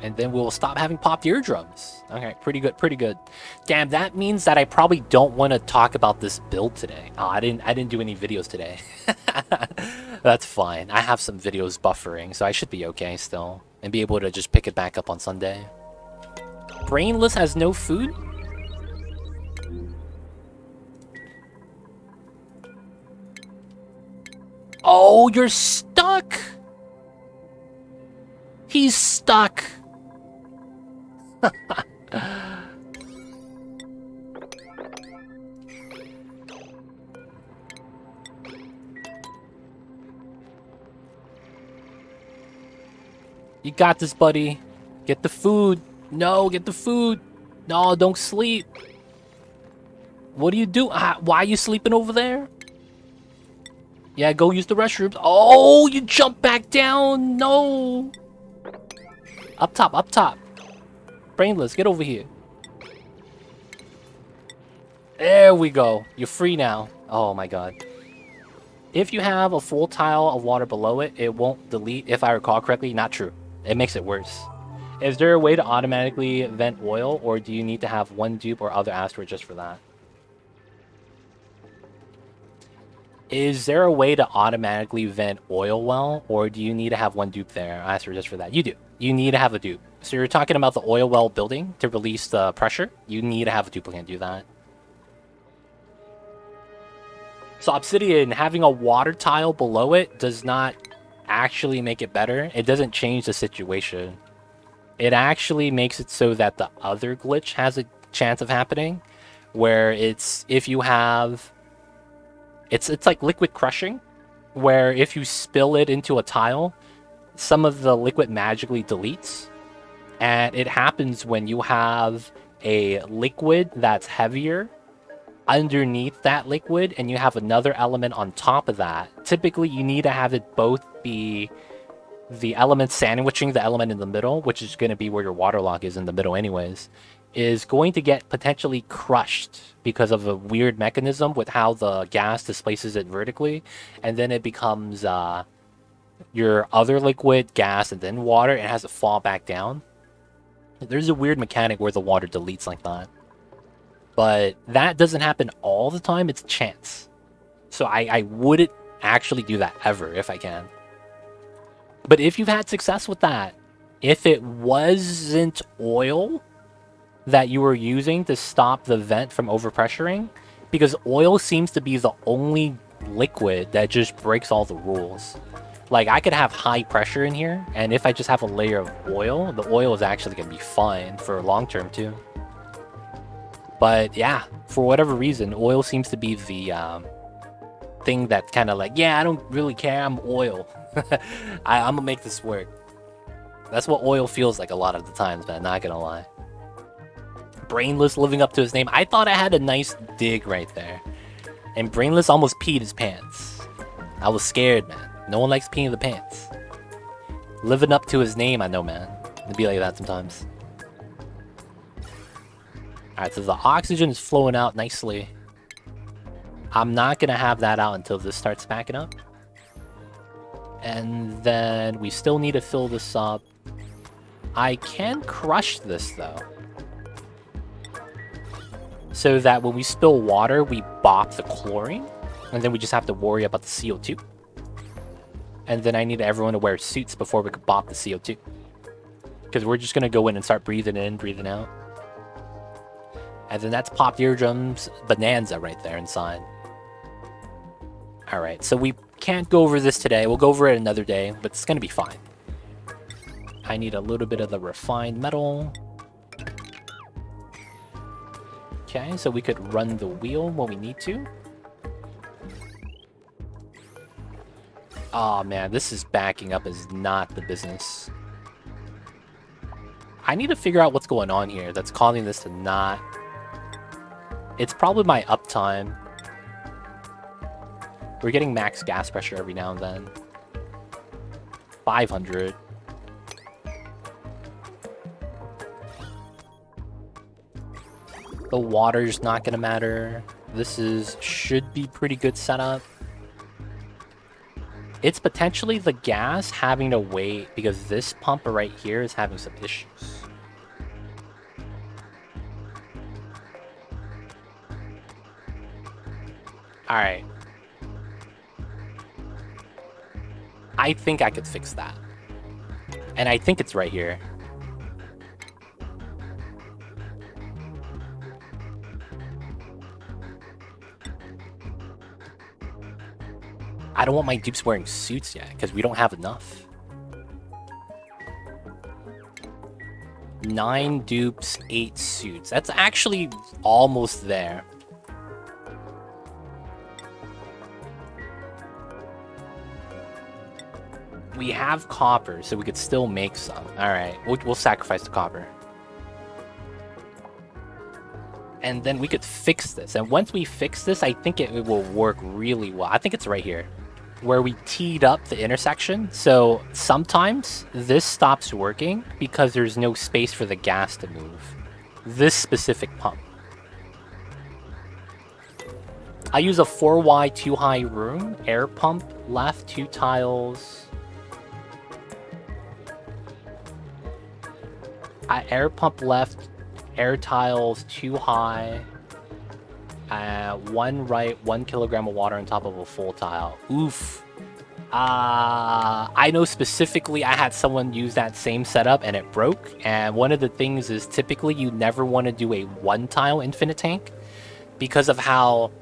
S1: And then we'll stop having popped eardrums. Okay, pretty good, pretty good. Damn, that means that I probably don't want to talk about this build today. Oh, I didn't do any videos today. That's fine. I have some videos buffering, so I should be okay still. And be able to just pick it back up on Sunday. Brainless has no food? Oh, you're stuck! He's stuck! You got this, buddy. Get the food. No, get the food. No, don't sleep. What do you do? Why are you sleeping over there? Yeah, go use the restrooms. Oh, you jump back down. No. Up top, up top. Brainless, get over here. There we go. You're free now. Oh my god. If you have a full tile of water below it, it won't delete, if I recall correctly. Not true. It makes it worse. Is there a way to automatically vent oil, or do you need to have one dupe or other asteroid just for that? Is there a way to automatically vent oil well, or do you need to have one dupe there? Asteroid just for that. You do. You need to have a dupe. So you're talking about the oil well building to release the pressure. You need to have a duplicate do that. So Obsidian, having a water tile below it does not actually make it better. It doesn't change the situation. It actually makes it so that the other glitch has a chance of happening, where it's if you have... It's like liquid crushing, where if you spill it into a tile, some of the liquid magically deletes. And it happens when you have a liquid that's heavier underneath that liquid and you have another element on top of that. Typically, you need to have it both be the element sandwiching the element in the middle, which is going to be where your waterlock is in the middle anyways, is going to get potentially crushed because of a weird mechanism with how the gas displaces it vertically, and then it becomes your other liquid, gas, and then water, and it has to fall back down. There's a weird mechanic where the water deletes like that. But that doesn't happen all the time, it's chance. So I wouldn't actually do that ever if I can. But if you've had success with that, if it wasn't oil that you were using to stop the vent from overpressuring, because oil seems to be the only liquid that just breaks all the rules. Like, I could have high pressure in here, and if I just have a layer of oil, the oil is actually going to be fine for long term, too. But, yeah, for whatever reason, oil seems to be the thing that's kind of like, yeah, I don't really care, I'm oil. I'm going to make this work. That's what oil feels like a lot of the times, man, not going to lie. Brainless living up to his name. I thought I had a nice dig right there. And Brainless almost peed his pants. I was scared, man. No one likes peeing the pants. Living up to his name, I know, man. It'd be like that sometimes. Alright, so the oxygen is flowing out nicely. I'm not gonna have that out until this starts backing up. And then we still need to fill this up. I can crush this, though. So that when we spill water, we bop the chlorine. And then we just have to worry about the CO2. And then I need everyone to wear suits before we could bop the CO2. Because we're just going to go in and start breathing in, breathing out. And then that's Popped Eardrums Bonanza right there inside. Alright, so we can't go over this today. We'll go over it another day, but it's going to be fine. I need a little bit of the refined metal. Okay, so we could run the wheel when we need to. Oh man, this is backing up is not the business. I need to figure out what's going on here that's causing this to not... It's probably my uptime. We're getting max gas pressure every now and then. 500. The water's not gonna matter. This should be pretty good setup. It's potentially the gas having to wait because this pump right here is having some issues. Alright. I think I could fix that. And I think it's right here. I don't want my dupes wearing suits yet, because we don't have enough. 9 dupes, 8 suits. That's actually almost there. We have copper, so we could still make some. Alright, we'll sacrifice the copper. And then we could fix this. And once we fix this, I think it will work really well. I think it's right here, where we teed up the intersection. So sometimes this stops working because there's no space for the gas to move. This specific pump. I use a 4Y 2 high room, air pump left, 2 tiles. Air pump left, air tiles 2 high. 1 right, 1 kilogram of water on top of a full tile. Oof. I know specifically I had someone use that same setup and it broke. And one of the things is typically you never want to do a 1 tile infinite tank because of how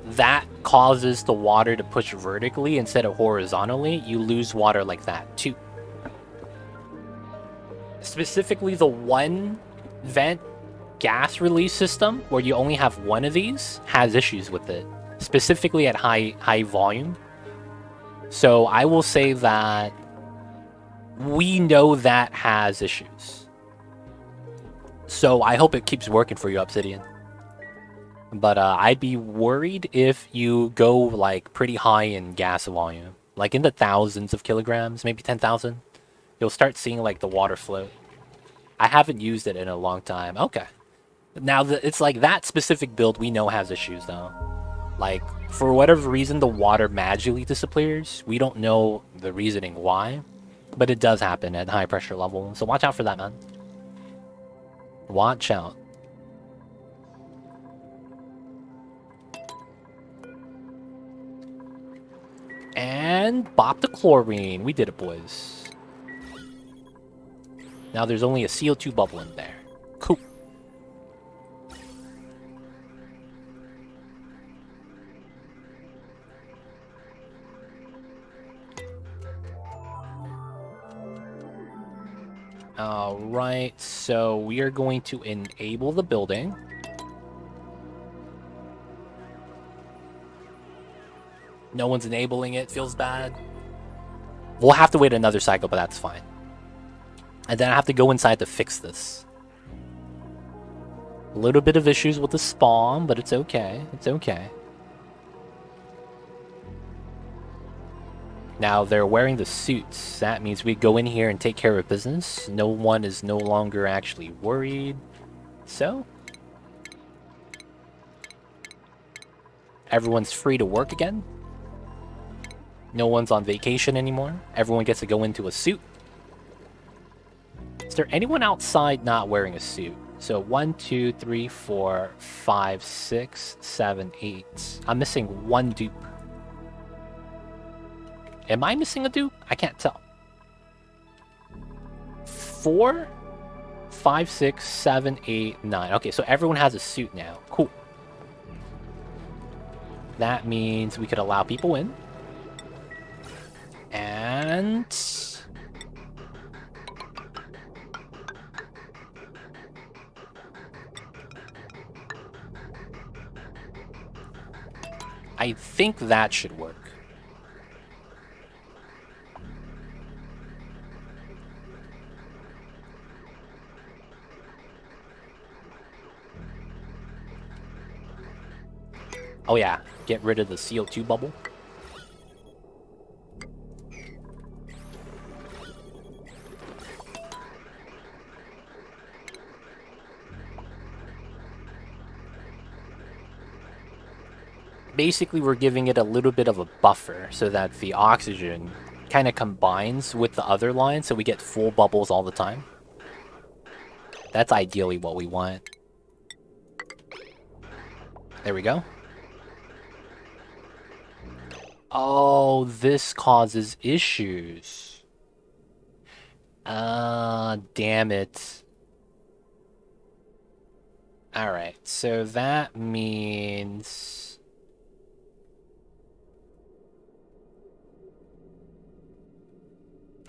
S1: that causes the water to push vertically instead of horizontally. You lose water like that too. Specifically the 1 vent gas release system where you only have 1 of these has issues with it, specifically at high volume. So I will say that we know that has issues. So I hope it keeps working for you, Obsidian. But I'd be worried if you go like pretty high in gas volume, like in the thousands of kilograms, maybe 10,000. You'll start seeing like the water float. I haven't used it in a long time. Okay. Now, it's like that specific build we know has issues, though. Like, for whatever reason, the water magically disappears. We don't know the reasoning why, but it does happen at high pressure level. So watch out for that, man. Watch out. And bop the chlorine. We did it, boys. Now there's only a CO2 bubble in there. Cool. Alright, so we are going to enable the building. No one's enabling it, feels bad. We'll have to wait another cycle, but that's fine. And then I have to go inside to fix this. A little bit of issues with the spawn, but it's okay. It's okay. Now they're wearing the suits. That means we go in here and take care of business. No one is no longer actually worried. So, everyone's free to work again. No one's on vacation anymore. Everyone gets to go into a suit. Is there anyone outside not wearing a suit? So 1, 2, 3, 4, 5, 6, 7, 8. I'm missing one dupe. Am I missing a dupe? I can't tell. 4, 5, 6, 7, 8, 9. Okay, so everyone has a suit now. Cool. That means we could allow people in. And I think that should work. Oh yeah, get rid of the CO2 bubble. Basically, we're giving it a little bit of a buffer so that the oxygen kind of combines with the other line so we get full bubbles all the time. That's ideally what we want. There we go. Oh, this causes issues. Damn it. Alright, so that means...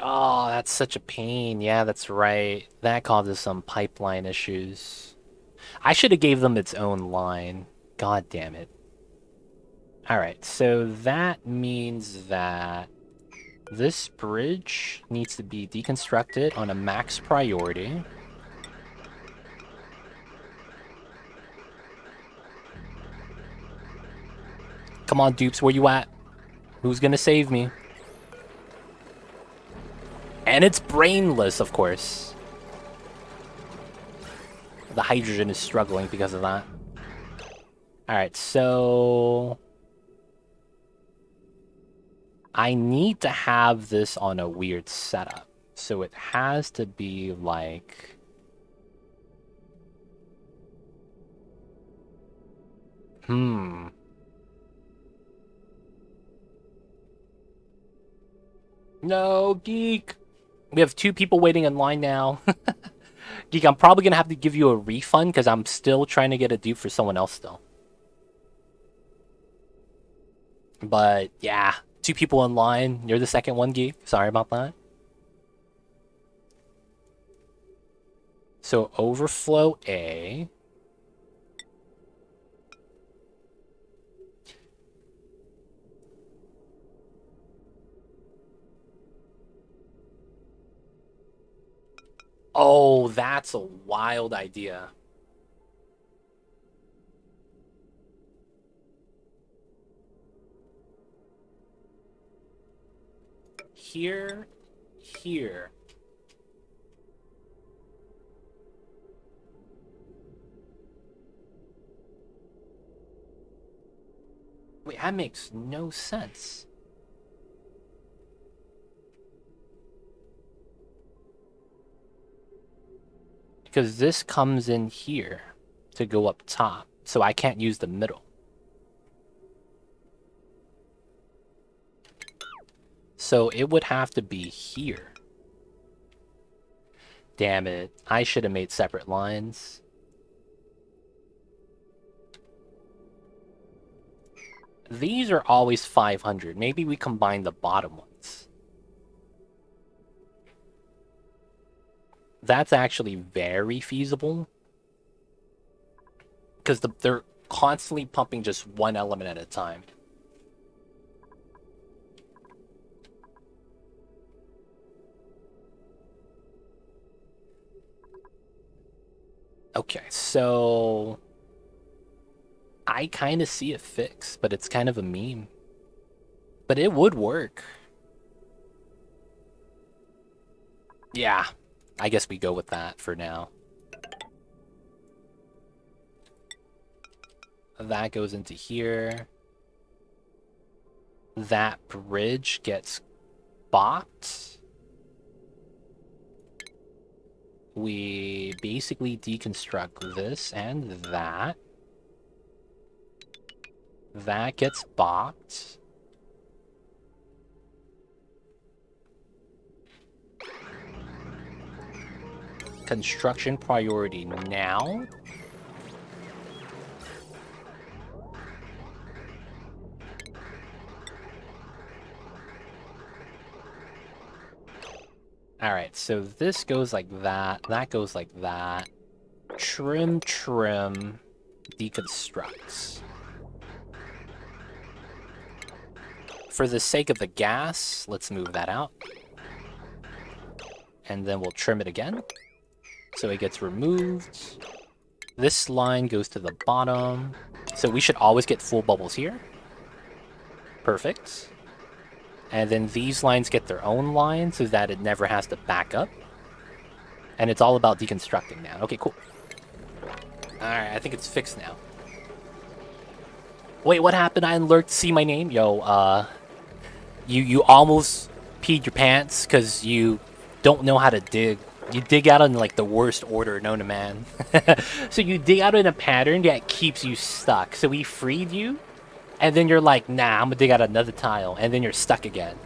S1: Oh, that's such a pain. Yeah, that's right. That causes some pipeline issues. I should have gave them its own line. God damn it. Alright, so that means that this bridge needs to be deconstructed on a max priority. Come on, dupes, where you at? Who's gonna save me? And it's brainless, of course. The hydrogen is struggling because of that. Alright, so... I need to have this on a weird setup. So it has to be like... No, Geek! We have 2 people waiting in line now. Geek, I'm probably gonna have to give you a refund because I'm still trying to get a dupe for someone else still. But yeah, 2 people in line. You're the second one, Geek. Sorry about that. So overflow A. Oh, that's a wild idea. Here, here. Wait, that makes no sense. Because this comes in here to go up top, so I can't use the middle. So it would have to be here. Damn it, I should have made separate lines. These are always 500. Maybe we combine the bottom ones. that's actually very feasible. Because they're constantly pumping just one element at a time. Okay, so I kind of see it fixed, but it's kind of a meme. But it would work. Yeah, I guess we go with that for now. That goes into here. That bridge gets bopped. We basically deconstruct this and that. That gets bopped. Construction priority now. Alright, so this goes like that. That goes like that. Trim, trim, deconstructs. For the sake of the gas, let's move that out. And then we'll trim it again. So it gets removed. This line goes to the bottom. So we should always get full bubbles here. Perfect. And then these lines get their own line so that it never has to back up. And it's all about deconstructing now. Okay, cool. Alright, I think it's fixed now. Wait, what happened? I lurked to see my name? Yo, you almost peed your pants because you don't know how to dig. You dig out in like the worst order known to man. So you dig out in a pattern that keeps you stuck. So we freed you, and then you're like, nah, I'm gonna dig out another tile, and then you're stuck again.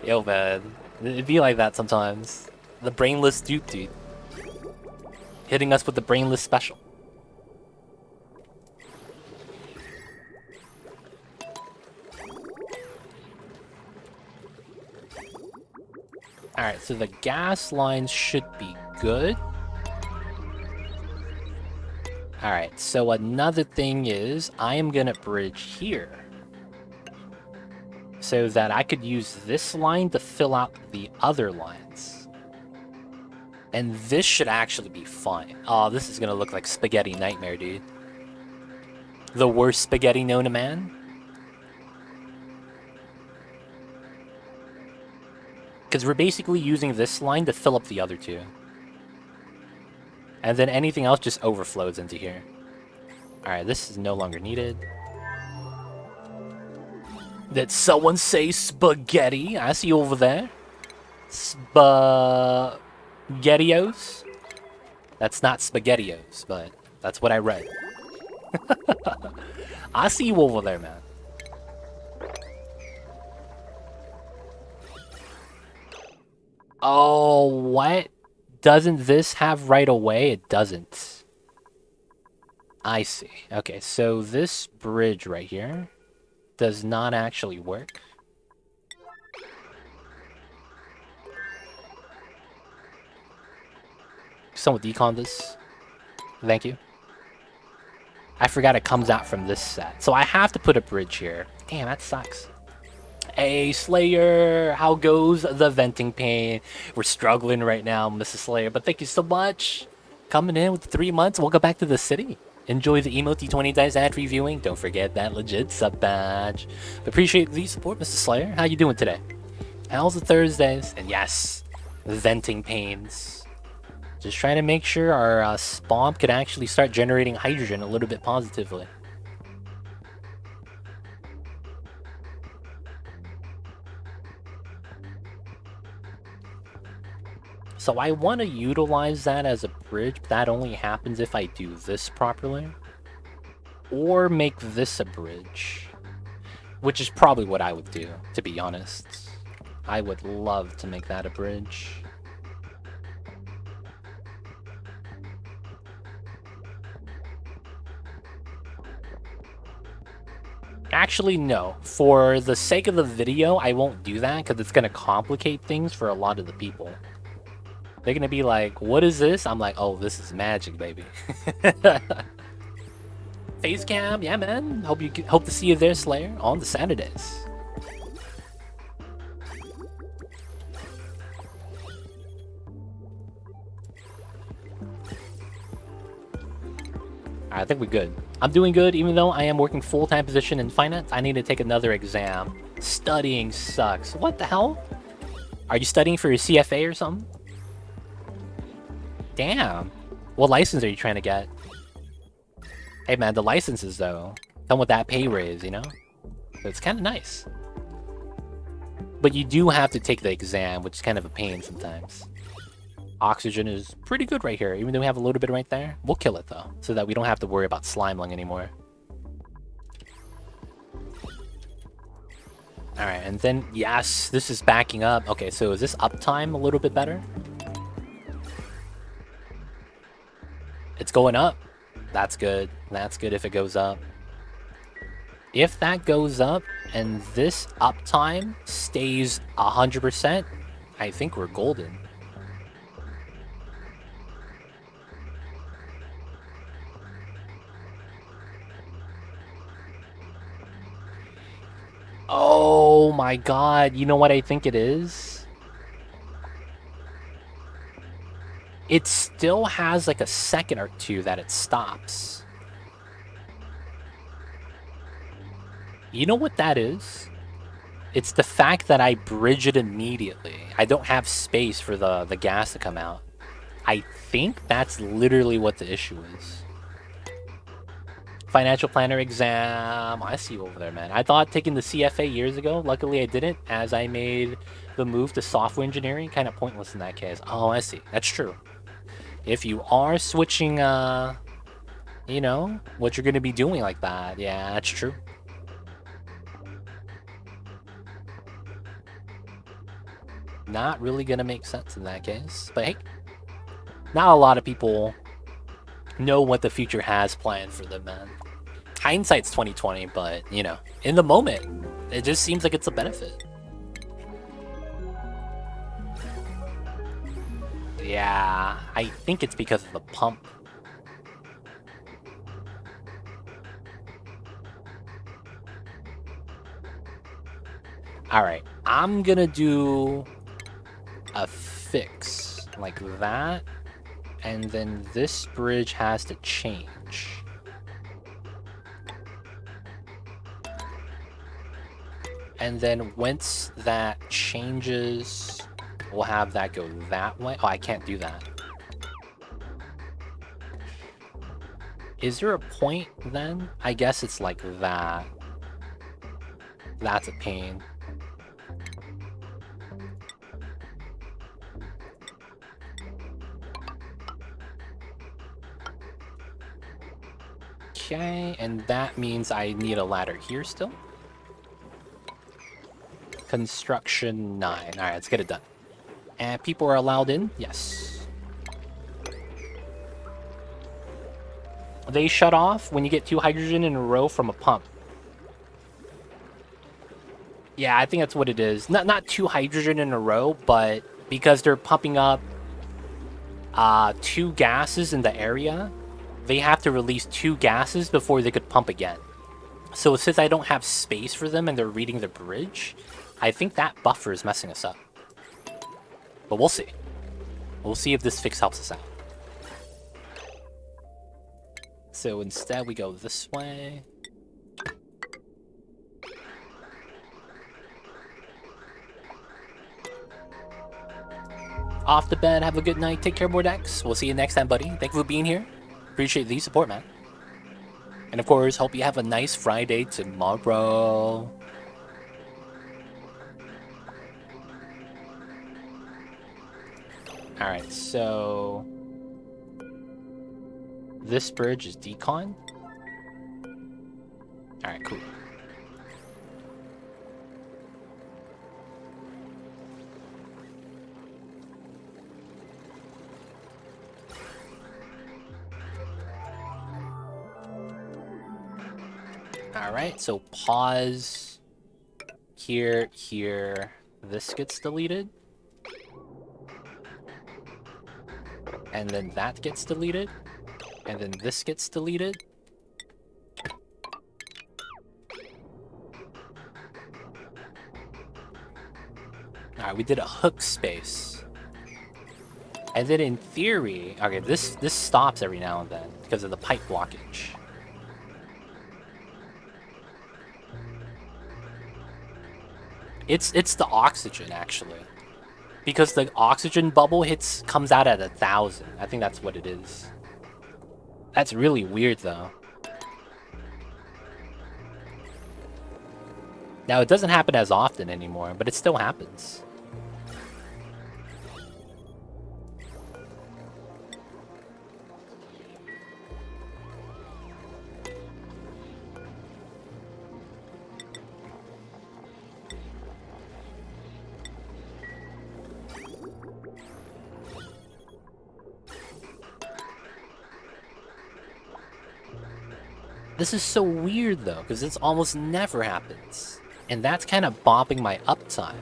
S1: Yo, man. It'd be like that sometimes. The brainless dupe, dude. Hitting us with the brainless special. Alright, so the gas lines should be good. Alright, so another thing is, I am gonna bridge here. So that I could use this line to fill out the other lines. And this should actually be fine. Oh, this is gonna look like spaghetti nightmare, dude. The worst spaghetti known to man. Because we're basically using this line to fill up the other two. And then anything else just overflows into here. Alright, this is no longer needed. Did someone say spaghetti? I see you over there. Spaghettios? That's not spaghettios, but that's what I read. I see you over there, man. Oh, what? Doesn't this have right away? It doesn't. I see. Okay, so this bridge right here does not actually work. Someone decon this. Thank you. I forgot it comes out from this set. So I have to put a bridge here. Damn, that sucks. Hey, Slayer, how goes the venting pain? We're struggling right now, Mrs. Slayer, but thank you so much. Coming in with 3 months. Welcome back to the city. Enjoy the Emo T20 Dice ad reviewing. Don't forget that legit sub badge. Appreciate the support, Mrs. Slayer. How you doing today? How's the Thursdays? And yes, venting pains. Just trying to make sure our spawn could actually start generating hydrogen a little bit positively. So I want to utilize that as a bridge, but that only happens if I do this properly. Or make this a bridge. Which is probably what I would do, to be honest. I would love to make that a bridge. Actually, no. For the sake of the video, I won't do that, because it's going to complicate things for a lot of the people. They're gonna be like, what is this? I'm like, oh, this is magic, baby. Face cam, yeah, man. Hope to see you there, Slayer, on the Saturdays. I think we're good. I'm doing good, even though I am working full-time position in finance. I need to take another exam. Studying sucks. What the hell? Are you studying for your CFA or something? Damn. What license are you trying to get? Hey man, the licenses though come with that pay raise, you know? It's kind of nice. But you do have to take the exam, which is kind of a pain sometimes. Oxygen is pretty good right here, even though we have a little bit right there. We'll kill it though, so that we don't have to worry about slime lung anymore. Alright, and then, yes, this is backing up. Okay, so is this uptime a little bit better? It's going up. That's good. That's good if it goes up. If that goes up and this uptime stays 100%, I think we're golden. Oh my god, you know what I think it is? It still has like a second or two that it stops. You know what that is? It's the fact that I bridge it immediately. I don't have space for the gas to come out. I think that's literally what the issue is. Financial planner exam. I see you over there, man. I thought taking the CFA years ago. Luckily, I didn't, as I made the move to software engineering. Kind of pointless in that case. Oh, I see. That's true. If you are switching, you know, what you're going to be doing like that. Yeah, that's true. Not really going to make sense in that case. But hey, not a lot of people know what the future has planned for them, man. Hindsight's 2020, but, you know, in the moment, it just seems like it's a benefit. Yeah, I think it's because of the pump. Alright, I'm gonna do a fix like that, and then this bridge has to change. And then once that changes, we'll have that go that way. Oh, I can't do that. Is there a point then? I guess it's like that. That's a pain. Okay, and that means I need a ladder here still. Construction 9. Alright, let's get it done. And people are allowed in? Yes. They shut off when you get 2 hydrogen in a row from a pump. Yeah, I think that's what it is. Not 2 hydrogen in a row, but because they're pumping up 2 gases in the area, they have to release 2 gases before they could pump again. So since I don't have space for them and they're reading the bridge, I think that buffer is messing us up. But we'll see. We'll see if this fix helps us out. So instead we go this way. Off the bed, have a good night, take care, Mordex. We'll see you next time, buddy. Thank you for being here. Appreciate the support, man. And of course, hope you have a nice Friday tomorrow. Alright, so... this bridge is decon? Alright, cool. Alright, so pause. Here. This gets deleted. And then that gets deleted. And then this gets deleted. Alright, we did a hook space. And then in theory, okay, this stops every now and then because of the pipe blockage. It's the oxygen actually. Because the oxygen bubble comes out at 1,000. I think that's what it is. That's really weird though. Now it doesn't happen as often anymore, but it still happens. This is so weird though, because this almost never happens. And that's kind of bopping my uptime.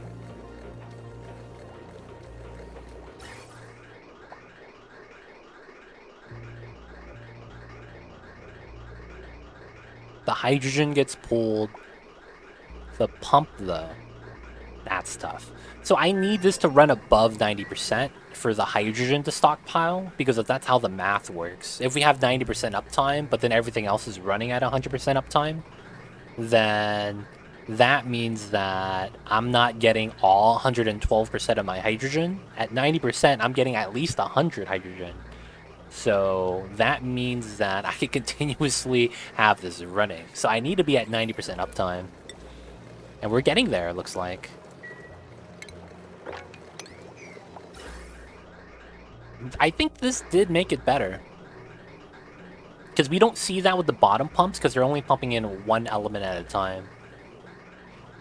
S1: The hydrogen gets pulled. The pump though, that's tough. So I need this to run above 90% for the hydrogen to stockpile, because that's how the math works. If we have 90% uptime, but then everything else is running at 100% uptime, then that means that I'm not getting all 112% of my hydrogen. At 90%, I'm getting at least 100 hydrogen. So that means that I can continuously have this running. So I need to be at 90% uptime. And we're getting there, it looks like. I think this did make it better. Because we don't see that with the bottom pumps, because they're only pumping in one element at a time.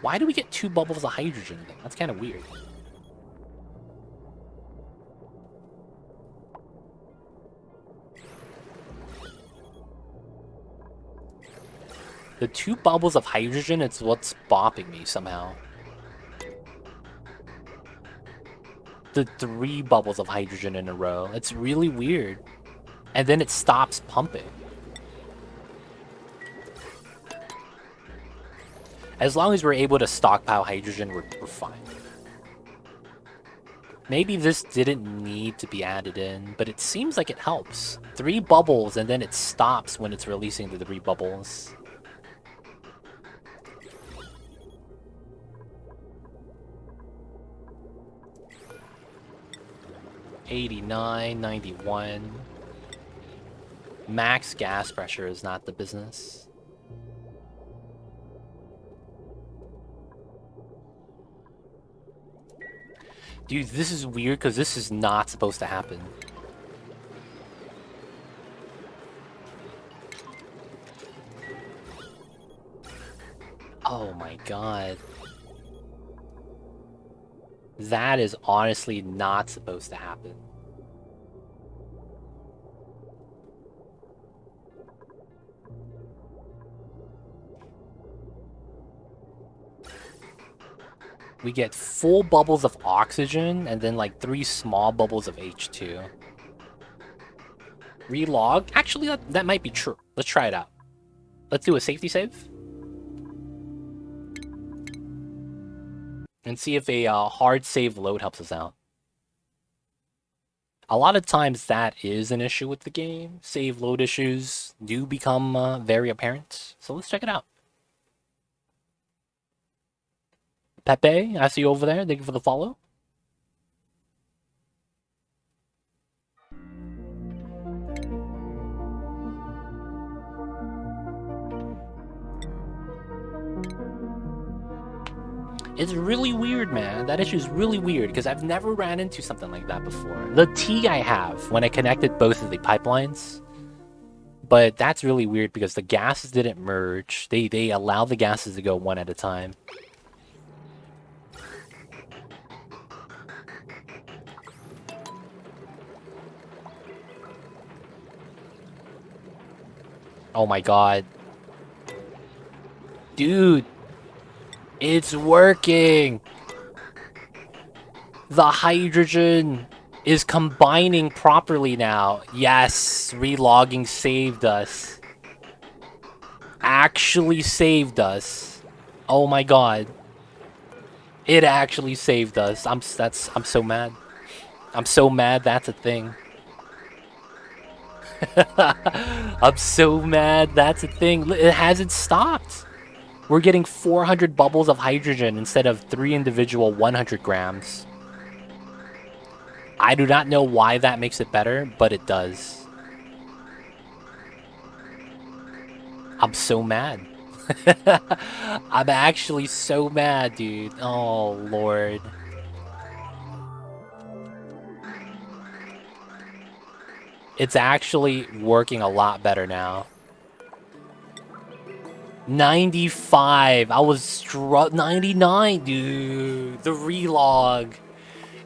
S1: Why do we get 2 bubbles of hydrogen? That's kind of weird. The 2 bubbles of hydrogen, it's what's bopping me somehow. The 3 bubbles of hydrogen in a row. It's really weird. And then it stops pumping. As long as we're able to stockpile hydrogen, we're fine. Maybe this didn't need to be added in, but it seems like it helps. 3 bubbles, and then it stops when it's releasing the 3 bubbles. $89, $91. Max gas pressure is not the business. Dude, this is weird because this is not supposed to happen. Oh my god. That is honestly not supposed to happen. We get full bubbles of oxygen and then like 3 small bubbles of H2. Relog? Actually, that might be true. Let's try it out. Let's do a safety save. And see if a hard save load helps us out. A lot of times that is an issue with the game. Save load issues do become very apparent. So let's check it out. Pepe, I see you over there. Thank you for the follow. It's really weird, man. That issue is really weird because I've never ran into something like that before. The T I have when I connected both of the pipelines, but that's really weird because the gases didn't merge. They allow the gases to go one at a time. Oh my god. Dude, it's working. The hydrogen is combining properly now. Yes, relogging saved us. Actually saved us. Oh my god. It actually saved us. I'm so mad. I'm so mad that's a thing. I'm so mad that's a thing. It hasn't stopped. We're getting 400 bubbles of hydrogen instead of 3 individual 100 grams. I do not know why that makes it better, but it does. I'm so mad. I'm actually so mad, dude. Oh, Lord. It's actually working a lot better now. 95. I was 99, dude. The relog.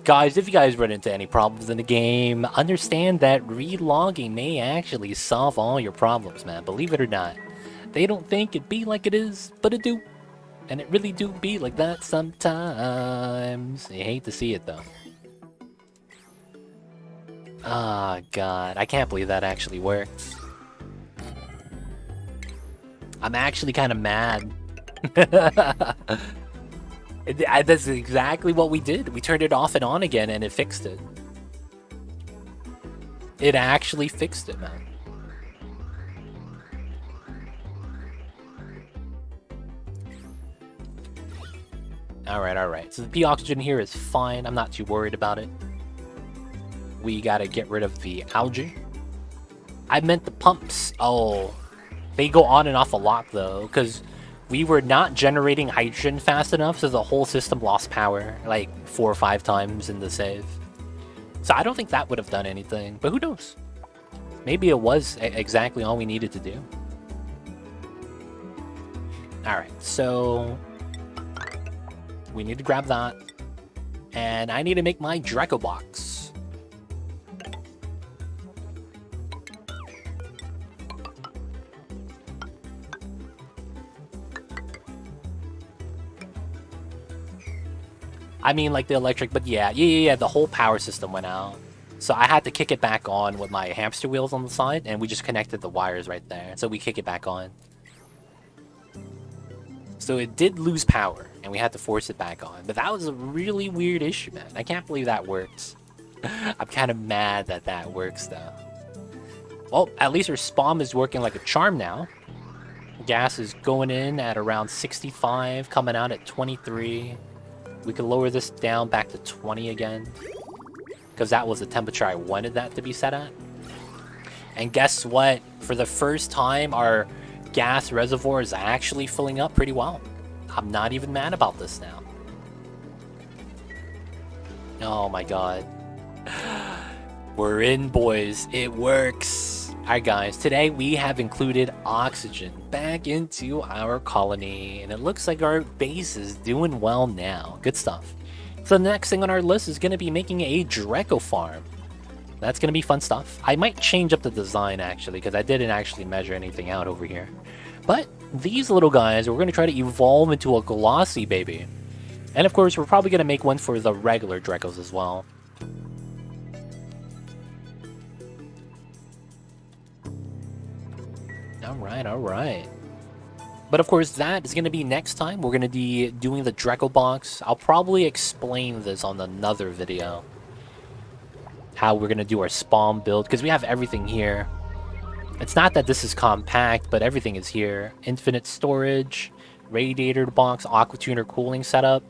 S1: Guys, if you guys run into any problems in the game, understand that relogging may actually solve all your problems, man. Believe it or not. They don't think it be like it is, but it do. And it really do be like that sometimes. You hate to see it, though. Ah, God. I can't believe that actually worked. I'm actually kind of mad. That's exactly what we did. We turned it off and on again, and it fixed it. It actually fixed it, man. Alright. So the P oxygen here is fine. I'm not too worried about it. We gotta get rid of the algae. I meant the pumps. Oh, they go on and off a lot, though, because we were not generating hydrogen fast enough, so the whole system lost power, like 4 or 5 times in the save. So I don't think that would have done anything, but who knows? Maybe it was exactly all we needed to do. Alright, so we need to grab that. And I need to make my Draco box. I mean, like the electric, but yeah, the whole power system went out. So I had to kick it back on with my hamster wheels on the side, and we just connected the wires right there. So we kick it back on. So it did lose power, and we had to force it back on. But that was a really weird issue, man. I can't believe that works. I'm kind of mad that that works, though. Well, at least our spawn is working like a charm now. Gas is going in at around 65, coming out at 23. We can lower this down back to 20 again, because that was the temperature I wanted that to be set at. And guess what? For the first time, our gas reservoir is actually filling up pretty well. I'm not even mad about this now. Oh my god. We're in, boys. It works. Alright guys, today we have included oxygen back into our colony, and it looks like our base is doing well now. Good stuff. So the next thing on our list is going to be making a Draco farm. That's going to be fun stuff. I might change up the design actually, because I didn't actually measure anything out over here. But these little guys, we're going to try to evolve into a glossy baby. And of course, we're probably going to make one for the regular Dracos as well. Alright. But of course, that is going to be next time. We're going to be doing the Draco box. I'll probably explain this on another video. How we're going to do our spawn build, because we have everything here. It's not that this is compact, but everything is here. Infinite storage, radiator box, aqua tuner cooling setup,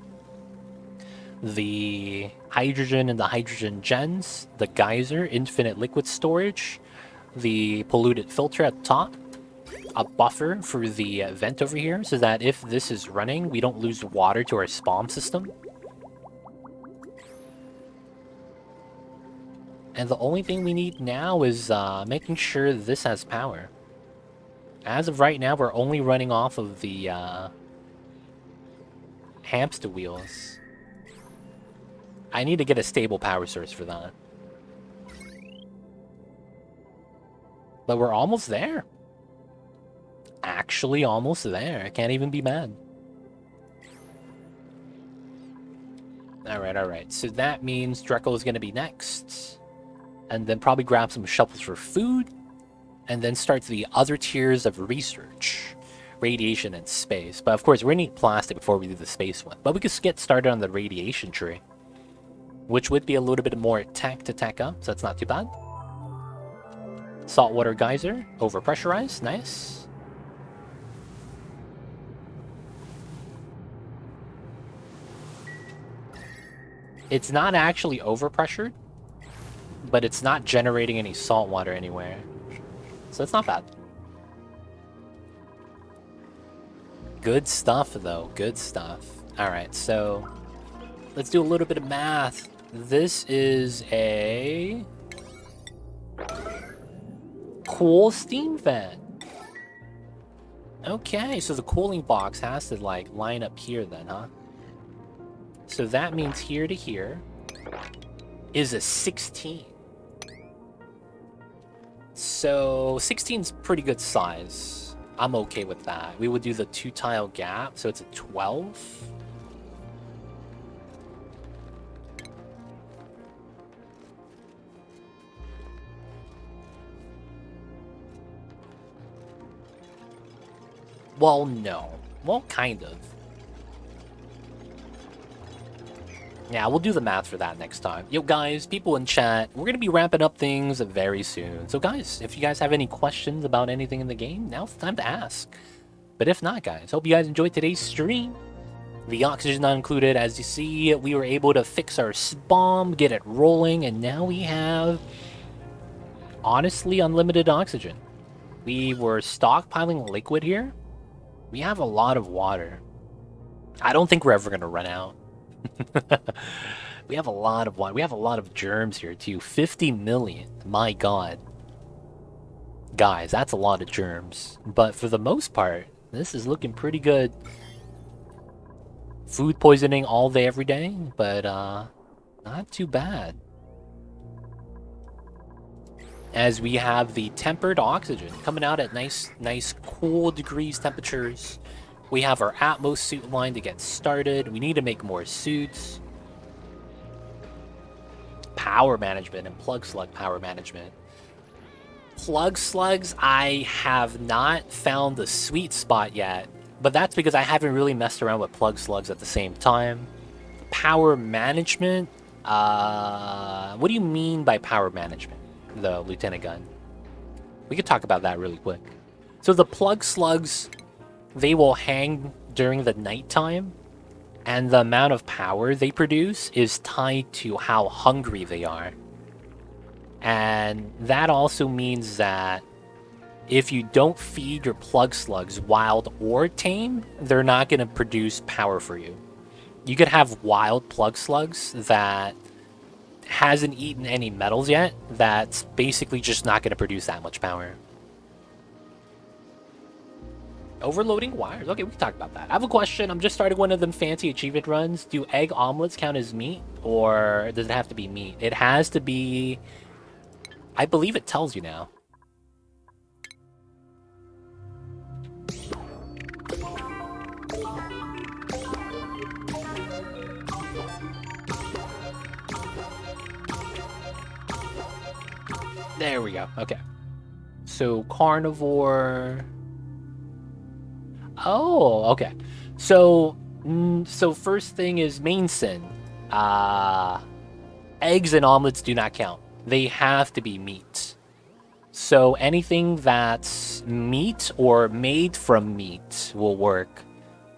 S1: the hydrogen and the hydrogen gens, the geyser, infinite liquid storage, the polluted filter at the top, a buffer for the vent over here, so that if this is running, we don't lose water to our spawn system. And the only thing we need now is making sure this has power. As of right now, we're only running off of the hamster wheels. I need to get a stable power source for that. But we're almost there. Actually almost there. I can't even be mad. Alright. So that means Dreco is going to be next. And then probably grab some shovels for food. And then start the other tiers of research. Radiation and space. But of course, we're going to need plastic before we do the space one. But we could get started on the radiation tree. Which would be a little bit more tech to tech up. So that's not too bad. Saltwater geyser. Overpressurized. Nice. It's not actually overpressured, but it's not generating any salt water anywhere. So it's not bad. Good stuff, though. Good stuff. Alright, so let's do a little bit of math. This is a cool steam vent. Okay, so the cooling box has to, like, line up here then, huh? So that means here to here is a 16. So 16's pretty good size. I'm okay with that. We would do the 2-tile gap, so it's a 12. Well, no. Well, kind of. Yeah, we'll do the math for that next time. Yo, guys, people in chat, we're going to be ramping up things very soon. So, guys, if you guys have any questions about anything in the game, now's the time to ask. But if not, guys, hope you guys enjoyed today's stream. The oxygen not included. As you see, we were able to fix our bomb, get it rolling, and now we have, honestly, unlimited oxygen. We were stockpiling liquid here. We have a lot of water. I don't think we're ever going to run out. We have a lot of water. We have a lot of germs here too. 50 million. My god. Guys, that's a lot of germs. But for the most part, this is looking pretty good. Food poisoning all day, every day. But, not too bad. As we have the tempered oxygen coming out at nice cool degrees temperatures. We have our Atmos suit line to get started. We need to make more suits. Power management and plug slug power management. Plug slugs, I have not found the sweet spot yet, but that's because I haven't really messed around with plug slugs at the same time. Power management? What do you mean by power management, though, Lieutenant Gunn? We could talk about that really quick. So the plug slugs, they will hang during the nighttime, and the amount of power they produce is tied to how hungry they are. And that also means that if you don't feed your plug slugs wild or tame, they're not going to produce power for you. You could have wild plug slugs that hasn't eaten any metals yet, that's basically just not going to produce that much power. Overloading wires. Okay, we can talk about that. I have a question. I'm just starting one of them fancy achievement runs. Do egg omelets count as meat, or does it have to be meat? It has to be... I believe it tells you now. There we go. Okay. So, carnivore... Oh, okay. So first thing is main sin. Eggs and omelets do not count. They have to be meat. So anything that's meat or made from meat will work.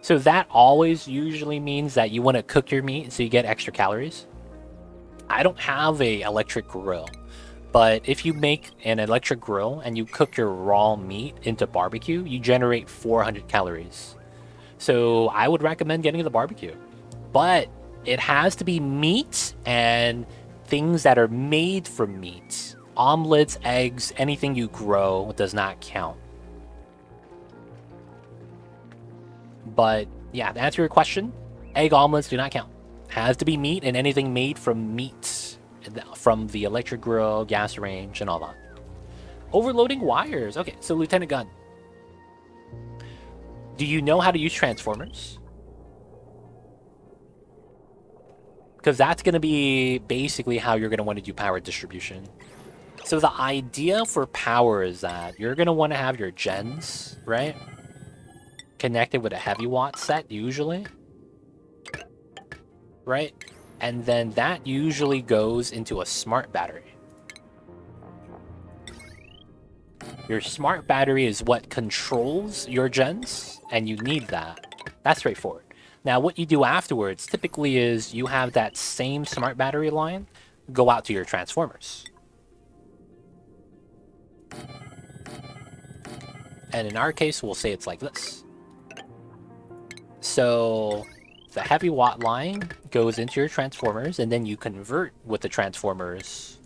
S1: So that always usually means that you want to cook your meat so you get extra calories. I don't have a electric grill. But if you make an electric grill and you cook your raw meat into barbecue, you generate 400 calories. So I would recommend getting the barbecue. But it has to be meat and things that are made from meat. Omelets, eggs, anything you grow does not count. But yeah, to answer your question, egg omelets do not count. Has to be meat and anything made from meat. From the electric grill, gas range, and all that. Overloading wires. Okay, so Lieutenant Gunn. Do you know how to use transformers? Because that's going to be basically how you're going to want to do power distribution. So the idea for power is that you're going to want to have your gens, right? Connected with a heavy watt set, usually. Right? And then that usually goes into a smart battery. Your smart battery is what controls your gens, and you need that. That's straightforward. Now, what you do afterwards typically is you have that same smart battery line go out to your transformers. And in our case, we'll say it's like this. So the heavy watt line goes into your transformers, and then you convert with the transformers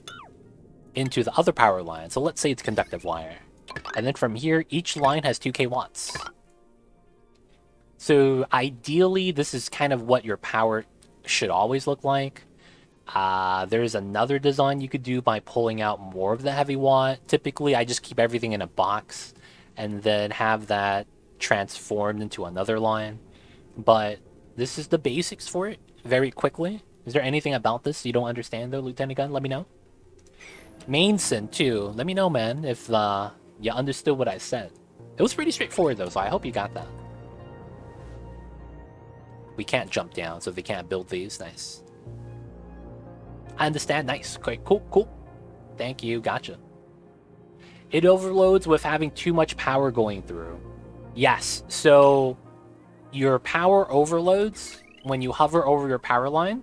S1: into the other power line. So let's say it's conductive wire. And then from here, each line has 2k watts. So ideally, this is kind of what your power should always look like. There's another design you could do by pulling out more of the heavy watt. Typically, I just keep everything in a box and then have that transformed into another line. But this is the basics for it, very quickly. Is there anything about this you don't understand, though, Lieutenant Gunn? Let me know. Mainson, too. Let me know, man, if you understood what I said. It was pretty straightforward, though, so I hope you got that. We can't jump down, so they can't build these. Nice. I understand. Nice. Okay, cool. Thank you. Gotcha. It overloads with having too much power going through. Yes. So your power overloads when you hover over your power line,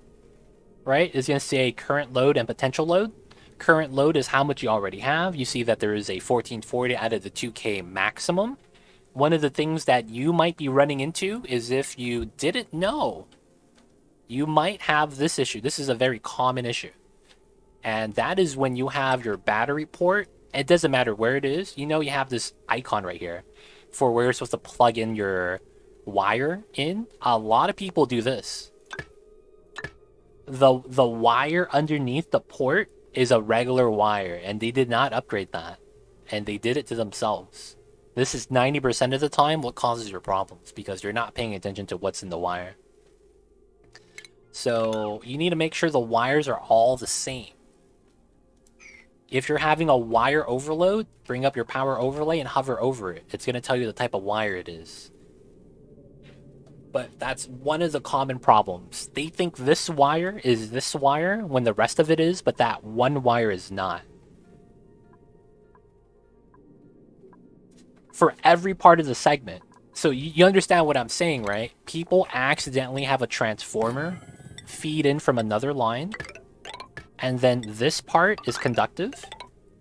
S1: right? It's going to say current load and potential load. Current load is how much you already have. You see that there is a 1440 out of the 2K maximum. One of the things that you might be running into is if you didn't know, you might have this issue. This is a very common issue. And that is when you have your battery port. It doesn't matter where it is. You know you have this icon right here for where you're supposed to plug in your wire in. A lot of people do this. The wire underneath the port is a regular wire, and they did not upgrade that. And they did it to themselves. This is 90% of the time what causes your problems, because you're not paying attention to what's in the wire. So you need to make sure the wires are all the same. If you're having a wire overload, bring up your power overlay and hover over it. It's going to tell you the type of wire it is. But that's one of the common problems. They think this wire is this wire when the rest of it is, but that one wire is not. For every part of the segment. So you understand what I'm saying, right? People accidentally have a transformer feed in from another line, and then this part is conductive,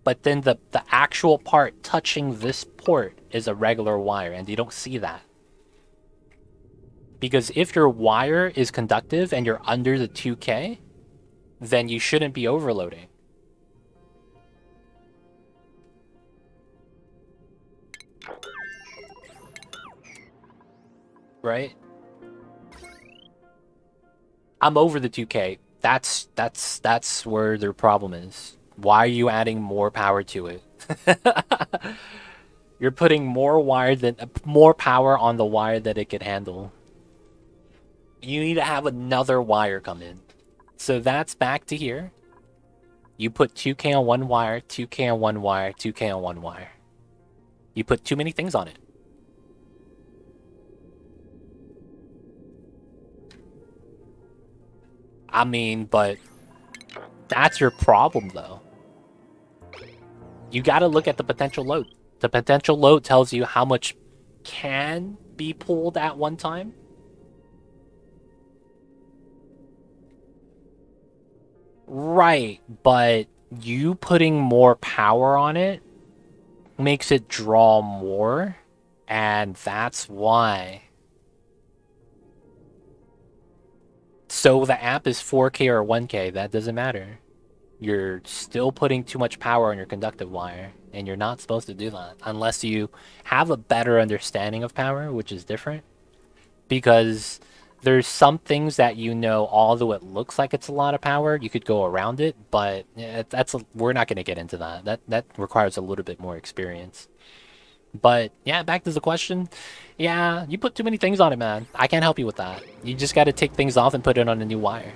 S1: but then the actual part touching this port is a regular wire, and you don't see that. Because if your wire is conductive and you're under the 2K, then you shouldn't be overloading. Right? I'm over the 2K. That's where their problem is. Why are you adding more power to it? You're putting more power on the wire that it could handle. You need to have another wire come in. So that's back to here. You put 2K on one wire, 2K on one wire, 2K on one wire. You put too many things on it. I mean, but that's your problem, though. You gotta look at the potential load. The potential load tells you how much can be pulled at one time. Right, but you putting more power on it makes it draw more, and that's why. So the app is 4K or 1K, that doesn't matter. You're still putting too much power on your conductive wire, and you're not supposed to do that unless you have a better understanding of power, which is different. Because there's some things that although it looks like it's a lot of power, you could go around it, but we're not going to get into that. That requires a little bit more experience. But yeah, back to the question. Yeah, you put too many things on it, man. I can't help you with that. You just got to take things off and put it on a new wire.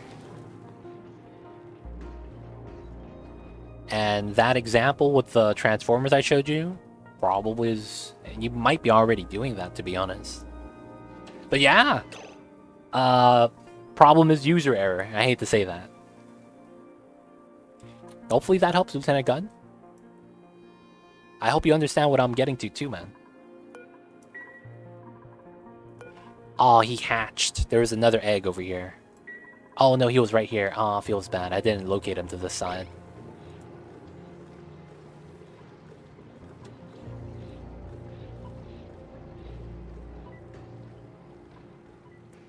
S1: And that example with the transformers I showed you probably is... You might be already doing that, to be honest. But yeah! Problem is user error. I hate to say that. Hopefully that helps, Lieutenant Gunn. I hope you understand what I'm getting to, too, man. Oh, he hatched. There was another egg over here. Oh, no, he was right here. Oh, feels bad. I didn't locate him to this side.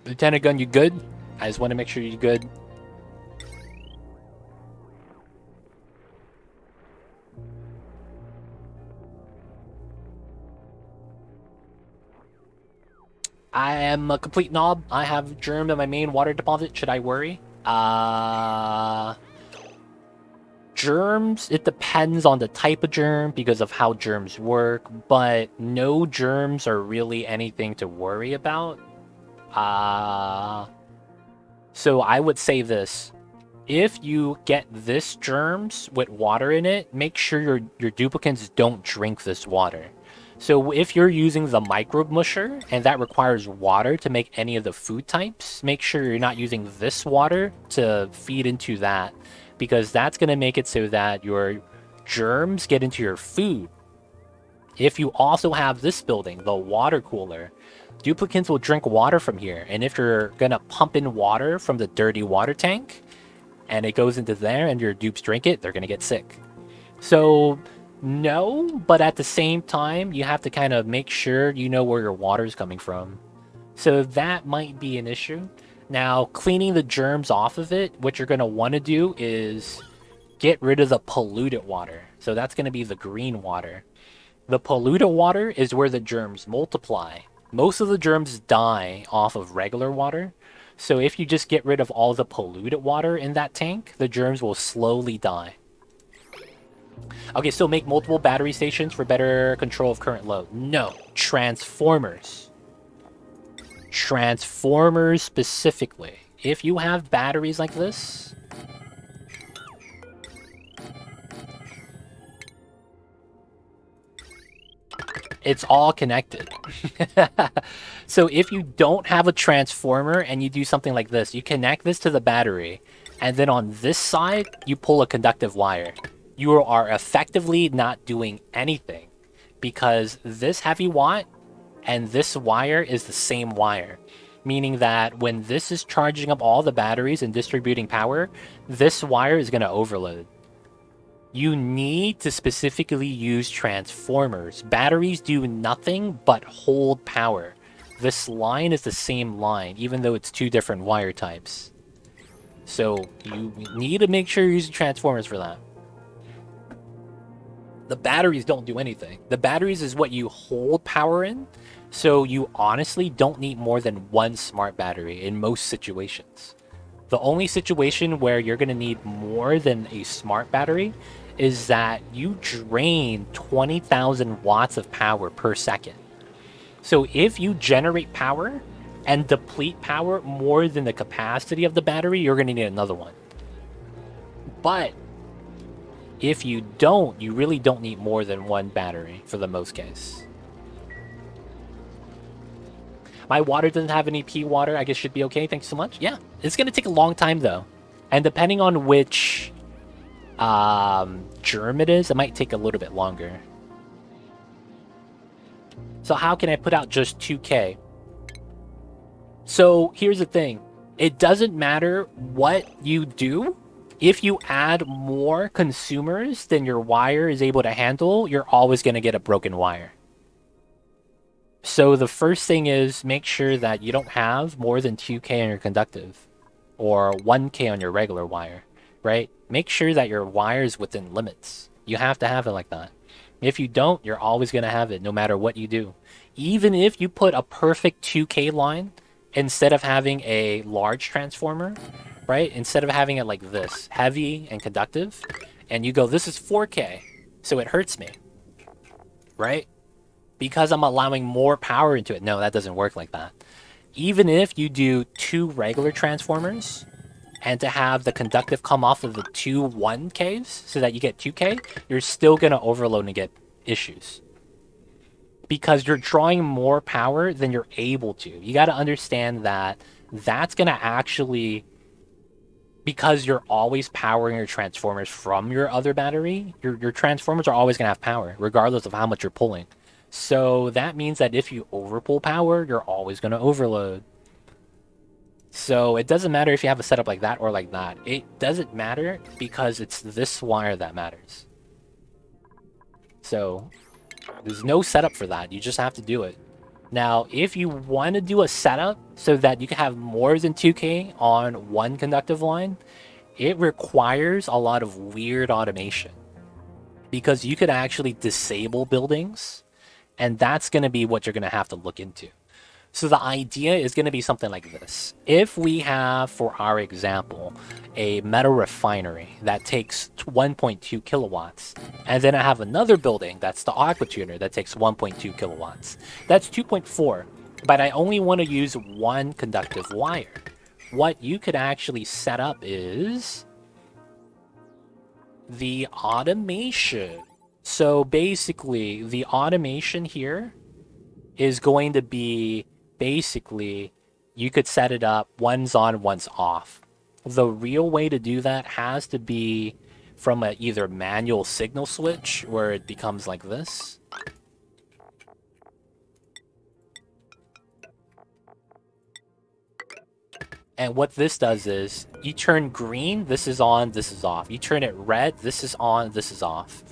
S1: Lieutenant Gunn, you good? I just want to make sure you're good. I am a complete knob. I have germ in my main water deposit. Should I worry? Germs, it depends on the type of germ because of how germs work, but no germs are really anything to worry about. So I would say this. If you get this germs with water in it, make sure your duplicants don't drink this water. So if you're using the microbe musher and that requires water to make any of the food types, make sure you're not using this water to feed into that, because that's going to make it so that your germs get into your food. If you also have this building, the water cooler, duplicants will drink water from here. And if you're going to pump in water from the dirty water tank and it goes into there and your dupes drink it, they're going to get sick. So no, but at the same time, you have to kind of make sure you know where your water is coming from. So that might be an issue. Now, cleaning the germs off of it, what you're going to want to do is get rid of the polluted water. So that's going to be the green water. The polluted water is where the germs multiply. Most of the germs die off of regular water. So if you just get rid of all the polluted water in that tank, the germs will slowly die. Okay, so make multiple battery stations for better control of current load. No, transformers. Transformers specifically. If you have batteries like this, it's all connected. So if you don't have a transformer and you do something like this, you connect this to the battery, and then on this side, you pull a conductive wire. You are effectively not doing anything because this heavy watt and this wire is the same wire. Meaning that when this is charging up all the batteries and distributing power, this wire is going to overload. You need to specifically use transformers. Batteries do nothing but hold power. This line is the same line, even though it's two different wire types. So you need to make sure you're using transformers for that. The batteries don't do anything. The batteries is what you hold power in, so you honestly don't need more than one smart battery in most situations. The only situation where you're going to need more than a smart battery is that you drain 20,000 watts of power per second. So if you generate power and deplete power more than the capacity of the battery, you're going to need another one. But if you don't, you really don't need more than one battery for the most case. My water doesn't have any P water. I guess should be okay. Thanks so much. Yeah, it's going to take a long time though. And depending on which germ it is, it might take a little bit longer. So how can I put out just 2K? So here's the thing. It doesn't matter what you do. If you add more consumers than your wire is able to handle, you're always going to get a broken wire. So the first thing is make sure that you don't have more than 2K on your conductive or 1K on your regular wire, right? Make sure that your wire is within limits. You have to have it like that. If you don't, you're always going to have it no matter what you do. Even if you put a perfect 2K line instead of having a large transformer, right? Instead of having it like this, heavy and conductive, and you go, this is 4K, so it hurts me, right? Because I'm allowing more power into it. No, that doesn't work like that. Even if you do 2 regular transformers and to have the conductive come off of the two 1Ks so that you get 2K, you're still going to overload and get issues. Because you're drawing more power than you're able to. You got to understand that that's going to actually, because you're always powering your transformers from your other battery, your transformers are always going to have power, regardless of how much you're pulling. So that means that if you overpull power, you're always going to overload. So it doesn't matter if you have a setup like that or like that. It doesn't matter because it's this wire that matters. So there's no setup for that. You just have to do it. Now, if you want to do a setup so that you can have more than 2K on one conductive line, it requires a lot of weird automation. Because you could actually disable buildings, and that's going to be what you're going to have to look into. So the idea is going to be something like this. If we have, for our example, a metal refinery that takes 1.2 kilowatts, and then I have another building that's the aqua tuner that takes 1.2 kilowatts, that's 2.4, but I only want to use one conductive wire. What you could actually set up is the automation. So basically, the automation here is going to be basically, you could set it up, one's on, one's off. The real way to do that has to be from a either manual signal switch, where it becomes like this. And what this does is, you turn green, this is on, this is off. You turn it red, this is on, this is off.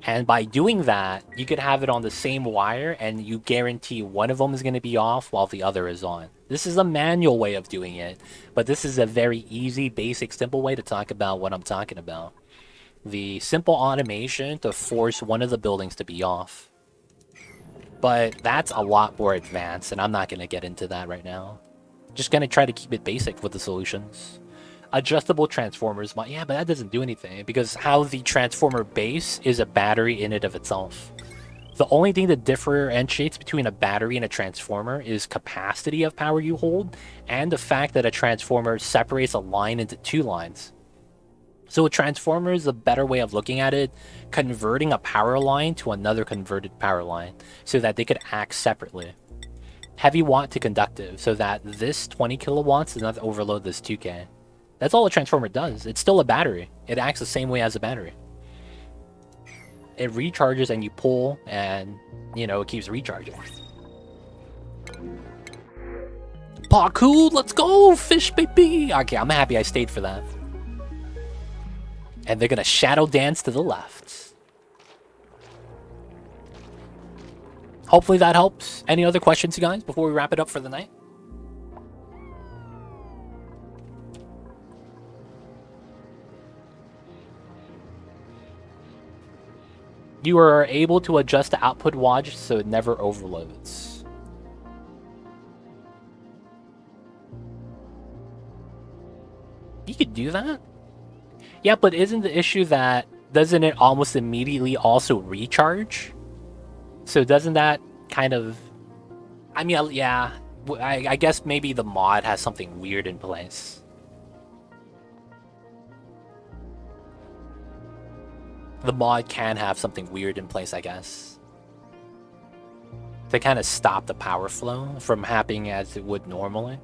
S1: And by doing that, you could have it on the same wire, and you guarantee one of them is going to be off while the other is on. This is a manual way of doing it, but this is a very easy, basic, simple way to talk about what I'm talking about. The simple automation to force one of the buildings to be off. But that's a lot more advanced, and I'm not going to get into that right now. Just going to try to keep it basic with the solutions. Adjustable transformers, yeah, but that doesn't do anything because how the transformer base is a battery in and of itself. The only thing that differentiates between a battery and a transformer is capacity of power you hold and the fact that a transformer separates a line into two lines. So a transformer is a better way of looking at it, converting a power line to another converted power line so that they could act separately. Heavy watt to conductive so that this 20 kilowatts does not overload this 2K. That's all a transformer does. It's still a battery. It acts the same way as a battery. It recharges and you pull and, you know, it keeps recharging. Parkour, let's go, fish baby. Okay, I'm happy I stayed for that. And they're gonna shadow dance to the left. Hopefully that helps. Any other questions, you guys, before we wrap it up for the night? You are able to adjust the output wattage so it never overloads. You could do that? Yeah, but isn't the issue that doesn't it almost immediately also recharge? So doesn't that kind of... I mean, yeah, I guess maybe the mod has something weird in place. The mod can have something weird in place, I guess. To kind of stop the power flow from happening as it would normally.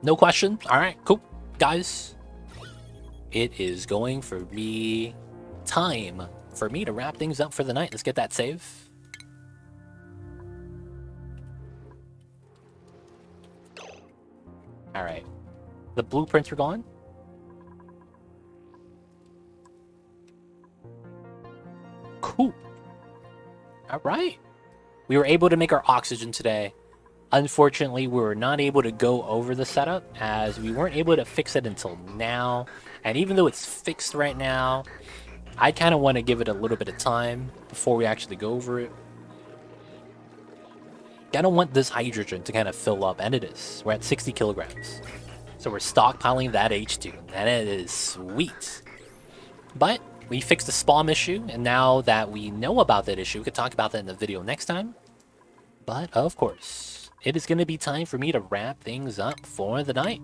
S1: No question? Alright, cool. Guys, it is going for me time for me to wrap things up for the night. Let's get that save. Alright. The blueprints are gone. Cool. Alright. We were able to make our oxygen today. Unfortunately, we were not able to go over the setup as we weren't able to fix it until now. And even though it's fixed right now, I kind of want to give it a little bit of time before we actually go over it. I don't want this hydrogen to kind of fill up, and it is. We're at 60 kilograms. So we're stockpiling that H2, and it is sweet. But we fixed the spawn issue, and now that we know about that issue, we could talk about that in the video next time. But of course, it is going to be time for me to wrap things up for the night.